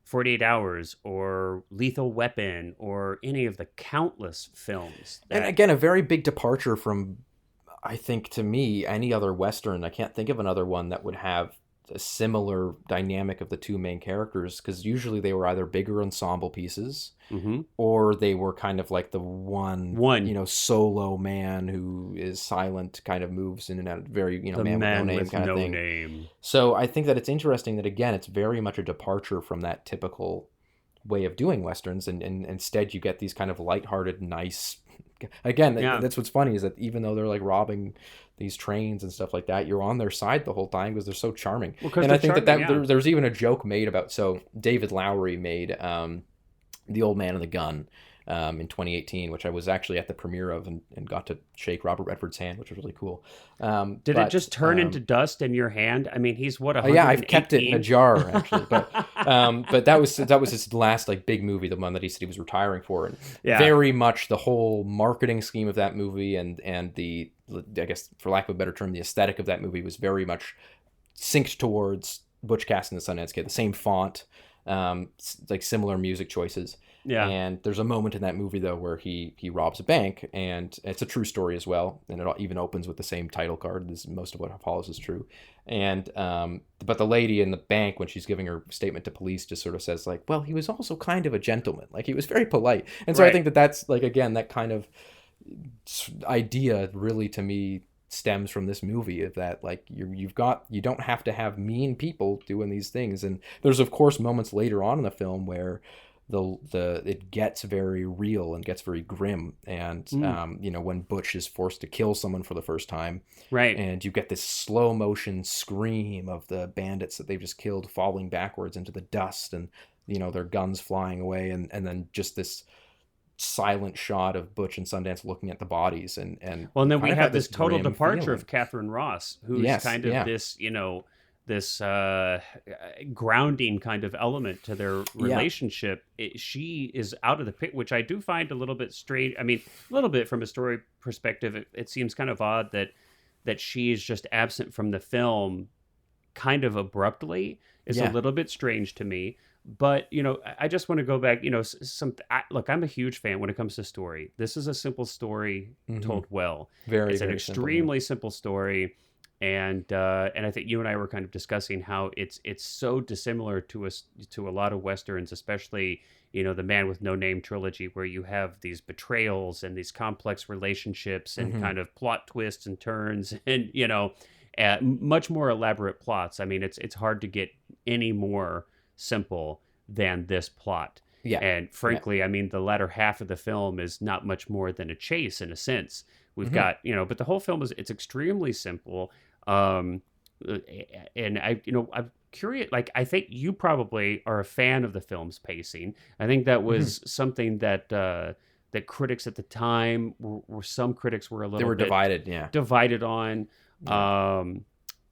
48 Hours or Lethal Weapon or any of the countless films. And again, a very big departure from, I think, to me, any other Western. I can't think of another one that would have a similar dynamic of the two main characters, because usually they were either bigger ensemble pieces or they were kind of like the one you know, solo man who is silent, kind of moves in and out, very, you know, the man with no name thing. So I think that it's interesting that, again, it's very much a departure from that typical way of doing Westerns, and instead you get these kind of lighthearted, nice, again, that's what's funny, is that even though they're like robbing these trains and stuff like that, you're on their side the whole time because they're so charming. And I think there's even a joke made about, so David Lowery made The Old Man and the Gun, in 2018, which I was actually at the premiere of and got to shake Robert Redford's hand, which was really cool. Did it just turn into dust in your hand? I mean, he's what, 118? Yeah, I've kept it in a jar actually, but that was his last like big movie, the one that he said he was retiring for, and very much the whole marketing scheme of that movie and the, I guess for lack of a better term, the aesthetic of that movie was very much synced towards Butch Cassidy and the Sundance Kid, the same font, like similar music choices. Yeah. And there's a moment in that movie though where he robs a bank, and it's a true story as well, and it even opens with the same title card. Most of what follows is true. And but the lady in the bank, when she's giving her statement to police, just sort of says like, well, he was also kind of a gentleman, like he was very polite. And so I think that's like, again, that kind of idea really to me stems from this movie, of that like you don't have to have mean people doing these things. And there's of course moments later on in the film where it gets very real and gets very grim, and when Butch is forced to kill someone for the first time, right, and you get this slow motion scream of the bandits that they've just killed falling backwards into the dust, and their guns flying away, and then just this silent shot of Butch and Sundance looking at the bodies, and well, and then we have this total departure of Catherine Ross, who's this this grounding kind of element to their relationship. She is out of the picture, which I do find a little bit strange. I mean, a little bit from a story perspective, it seems kind of odd that she is just absent from the film kind of abruptly. Is a little bit strange to me. But, I just want to go back, look, I'm a huge fan when it comes to story. This is a simple story told well. It's an extremely simple story. And I think you and I were kind of discussing how it's so dissimilar to a lot of Westerns, especially, the Man with No Name trilogy, where you have these betrayals and these complex relationships and kind of plot twists and turns and, much more elaborate plots. I mean, it's hard to get any more simple than this plot. Yeah. And frankly, I mean, the latter half of the film is not much more than a chase in a sense. We've got, but the whole film it's extremely simple. And I'm curious, like, I think you probably are a fan of the film's pacing. I think that was something that critics at the time some critics were a little bit divided on. Yeah.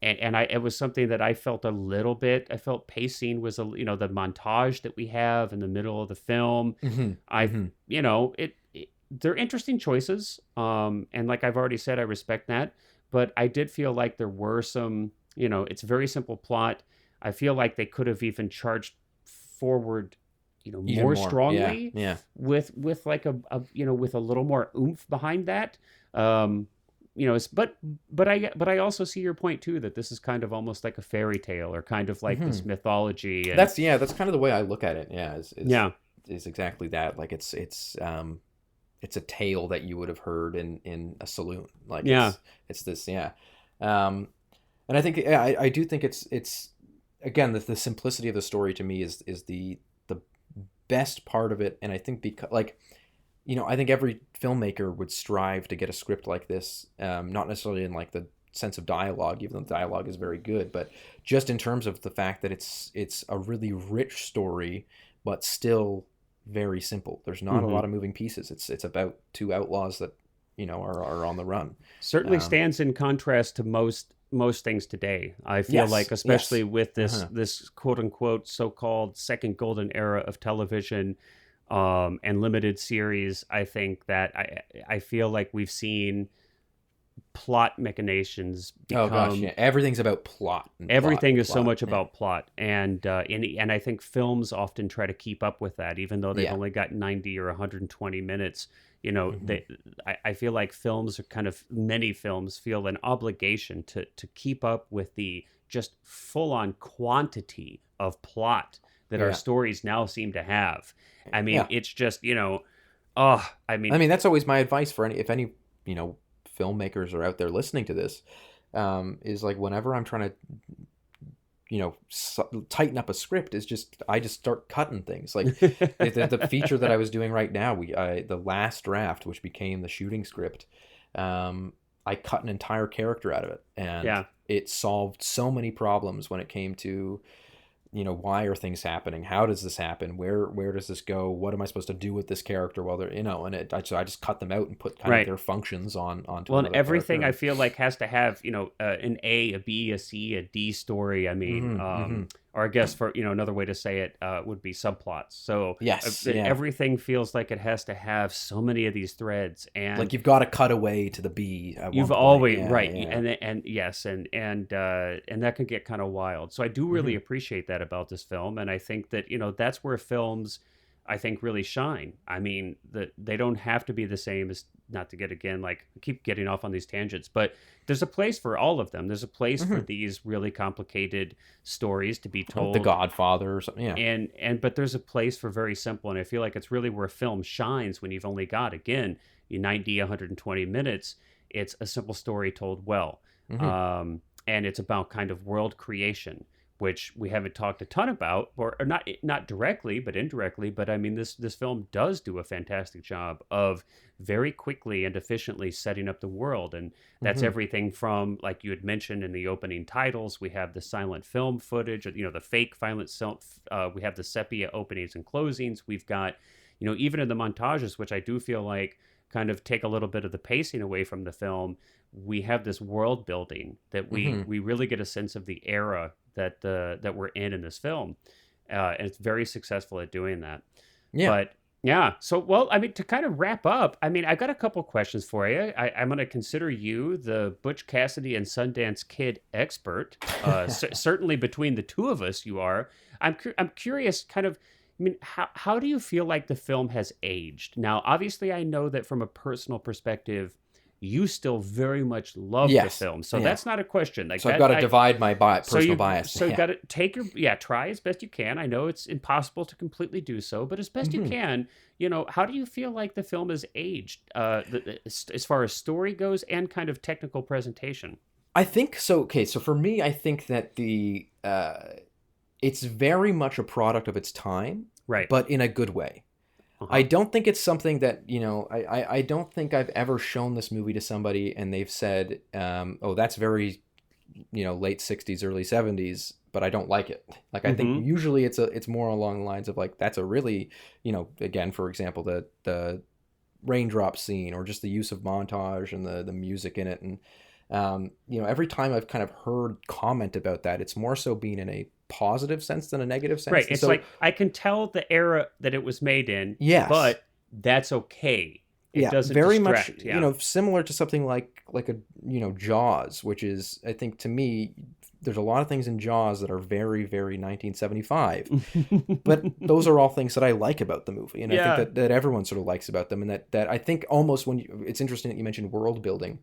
And it was something that I felt a little bit. I felt pacing was the montage that we have in the middle of the film. They're interesting choices. And like I've already said, I respect that. But I did feel like there were some, it's a very simple plot. I feel like they could have even charged forward, more strongly. Yeah. With like with a little more oomph behind that. But I also see your point too, that this is kind of almost like a fairy tale, or kind of like this mythology. And that's kind of the way I look at it. Yeah. Is exactly that. Like it's a tale that you would have heard in a saloon. Like it's this. Yeah. And I think, I do think it's again, the simplicity of the story to me is the best part of it. And I think because I think every filmmaker would strive to get a script like this, not necessarily in like the sense of dialogue, even though the dialogue is very good, but just in terms of the fact that it's a really rich story, but still very simple. There's not a lot of moving pieces. It's about two outlaws that are on the run. Certainly stands in contrast to most things today. I feel like, especially with this quote unquote so-called second golden era of television. And limited series, I think that I feel like we've seen plot machinations become... Everything's about plot. Everything is so much about plot. And I think films often try to keep up with that, even though they've only got 90 or 120 minutes. I feel like many films feel an obligation to keep up with the just full-on quantity of plot that our stories now seem to have. I mean, it's just, that's always my advice for if any filmmakers are out there listening to this, is like, whenever I'm trying to, tighten up a script, I just start cutting things. Like the feature that I was doing right now, the last draft, which became the shooting script, I cut an entire character out of it, and it solved so many problems when it came to why are things happening? How does this happen? Where does this go? What am I supposed to do with this character while they're, and I just cut them out and put kind of their functions onto and everything character. I feel like has to have, an A, a B, a C, a D story. I mean, or I guess for, another way to say it would be subplots. So everything feels like it has to have so many of these threads, and like you've got to cut away to the B. You've always and yes, and that can get kind of wild. So I do really appreciate that about this film, and I think that that's where films, I think, really shine. I mean, that they don't have to be the same as, not to get again, like keep getting off on these tangents, but there's a place for all of them. There's a place for these really complicated stories to be told. The Godfather or something, yeah. But there's a place for very simple, and I feel like it's really where film shines when you've only got, again, 90, 120 minutes. It's a simple story told well. And it's about kind of world creation, which we haven't talked a ton about, or not directly, but indirectly. But I mean, this film does do a fantastic job of very quickly and efficiently setting up the world. And that's everything from, like you had mentioned in the opening titles, we have the silent film footage, the fake silent film. We have the sepia openings and closings. We've got, even in the montages, which I do feel like kind of take a little bit of the pacing away from the film, we have this world building that we really get a sense of the era that we're in this film, and it's very successful at doing that. But so, well, I mean, to kind of wrap up, I mean, I got a couple questions for you. I'm going to consider you the Butch Cassidy and Sundance Kid expert. Certainly between the two of us, you are. I'm curious, kind of, I mean, how do you feel like the film has aged? Now, obviously, I know that from a personal perspective, you still very much love the film. So that's not a question. Like, so I've got to divide my personal bias. So you've got to take try as best you can. I know it's impossible to completely do so, but as best you can, how do you feel like the film has aged as far as story goes and kind of technical presentation? I think so. Okay. So for me, I think that it's very much a product of its time, right? But in a good way. I don't think it's something that, I don't think I've ever shown this movie to somebody and they've said, oh, that's very, late 60s, early 70s, but I don't like it. Like, I think usually it's more along the lines of like, that's a really, again, for example, the raindrop scene or just the use of montage and the music in it. And, every time I've kind of heard comment about that, it's more so being in a positive sense than a negative sense. Right. It's like, I can tell the era that it was made in, but that's okay. It doesn't very distract. Much, similar to something like a, Jaws, which is, I think to me, there's a lot of things in Jaws that are very, very 1975, but those are all things that I like about the movie. And I think that everyone sort of likes about them. And that I think almost it's interesting that you mentioned world building,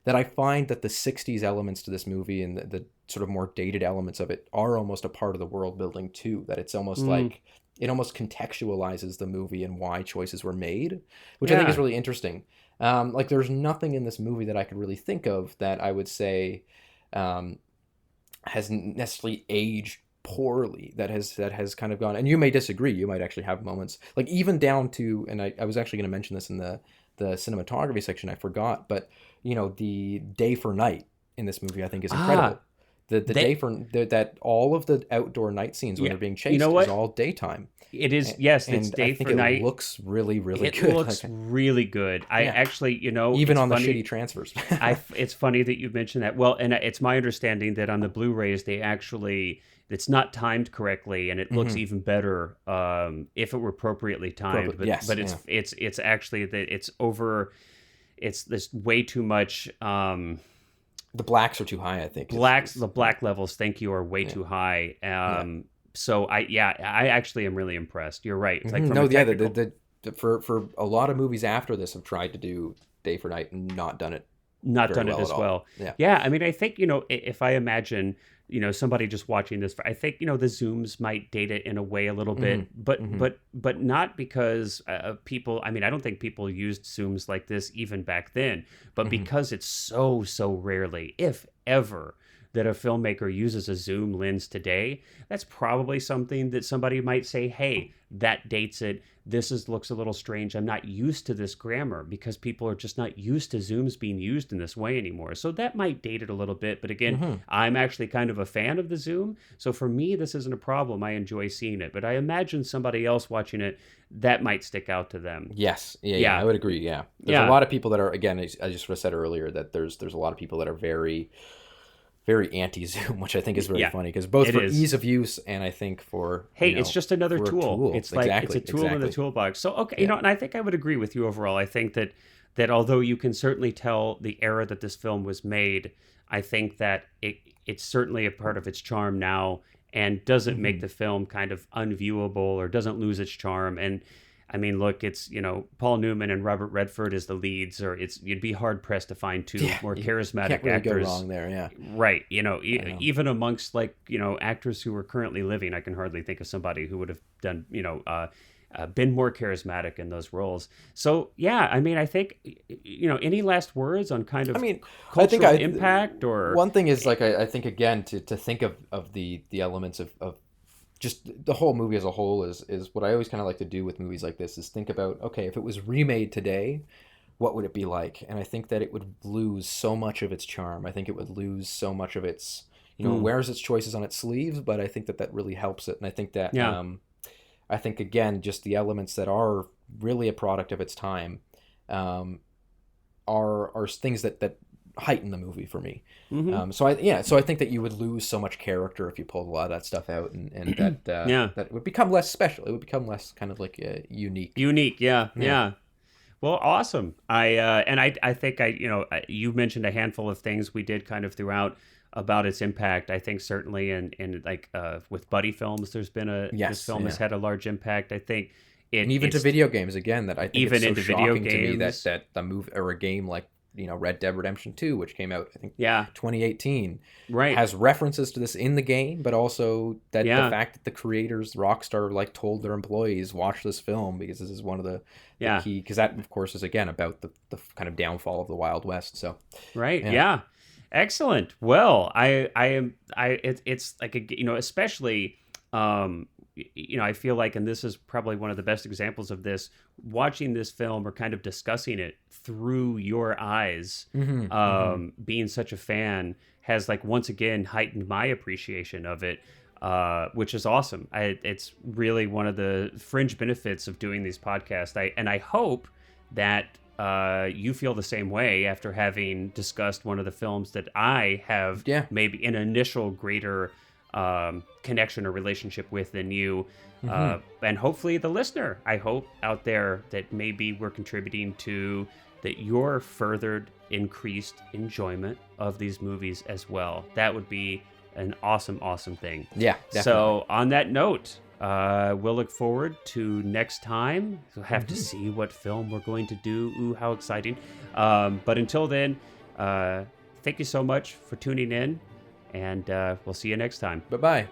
that I find that the 60s elements to this movie and the sort of more dated elements of it are almost a part of the world building too, that it's almost like it almost contextualizes the movie and why choices were made, which I think is really interesting. Like there's nothing in this movie that I could really think of that I would say has necessarily aged poorly, that has kind of gone, and you may disagree, you might actually have moments, like even down to, and I was actually going to mention this in the cinematography section, I forgot, but the day for night in this movie I think is incredible. That all of the outdoor night scenes when they're being chased is all daytime. It is, yes, it's day for night. It looks really, really good. It looks really good. I actually, even on the shitty transfers. It's funny that you mentioned that. Well, and it's my understanding that on the Blu-rays they actually, it's not timed correctly, and it looks even better if it were appropriately timed. But it's actually that it's over. It's this way too much. The blacks are too high, I think. The black levels, thank you, are way too high. So I actually am really impressed. You're right. It's like for a lot of movies after this have tried to do day for night and not done it as well. Yeah. I mean, I think, if I imagine, somebody just watching this, I think, the zooms might date it in a way a little bit, but not because people, I mean, I don't think people used zooms like this even back then, but because it's so rarely, if ever, that a filmmaker uses a zoom lens today, that's probably something that somebody might say, hey, that dates it. Looks a little strange. I'm not used to this grammar, because people are just not used to zooms being used in this way anymore. So that might date it a little bit. But again, I'm actually kind of a fan of the zoom. So for me, this isn't a problem. I enjoy seeing it. But I imagine somebody else watching it, that might stick out to them. Yes. Yeah. I would agree. Yeah. There's a lot of people that are, again, I just sort of said earlier that there's a lot of people that are very, very anti-zoom, which I think is really funny, because both for ease of use and I think for it's just another tool. It's like it's a tool in the toolbox. So okay, and I think I would agree with you overall. I think that although you can certainly tell the era that this film was made, I think that it's certainly a part of its charm now, and doesn't make the film kind of unviewable or doesn't lose its charm. And I mean, look, it's, Paul Newman and Robert Redford as the leads, or you'd be hard pressed to find two more charismatic can't really actors. Go wrong there, yeah. Right. Even amongst actors who are currently living, I can hardly think of somebody who would have done, been more charismatic in those roles. So yeah, I mean, I think, any last words on kind of cultural impact? Or one thing is, like, I think, again, to think of the elements of just the whole movie as a whole is what I always kind of like to do with movies like this, is think about, okay, if it was remade today, what would it be like? And I think that it would lose so much of its charm. I think it would lose so much of its, it wears its choices on its sleeves, but I think that really helps it. And I think that, I think, again, just the elements that are really a product of its time are things that heighten the movie for me. So I think that you would lose so much character if you pulled a lot of that stuff out, and that that would become less special. It would become less kind of like unique. Yeah. Well, awesome. I think you mentioned a handful of things we did kind of throughout about its impact. I think certainly in like with buddy films, there's been this film has had a large impact. I think and even to video games, again, that I think even it's so into shocking video games, to me that the move, or a game like Red Dead Redemption 2, which came out, I think, 2018, has references to this in the game, but also that the fact that the creators, Rockstar, told their employees, watch this film, because this is one of the key, because that, of course, is, again, about the kind of downfall of the Wild West. So excellent. Well, it's like especially I feel like, and this is probably one of the best examples of this, watching this film or kind of discussing it through your eyes, being such a fan, has once again heightened my appreciation of it, which is awesome. It's really one of the fringe benefits of doing these podcasts. I hope that you feel the same way after having discussed one of the films that I have maybe an initial greater connection or relationship with than you, and hopefully the listener, I hope out there, that maybe we're contributing to your furthered increased enjoyment of these movies as well. That would be an awesome thing. Yeah, definitely. So on that note, we'll look forward to next time. We'll have to see what film we're going to do. Ooh, how exciting. But until then, thank you so much for tuning in, and we'll see you next time. Bye-bye.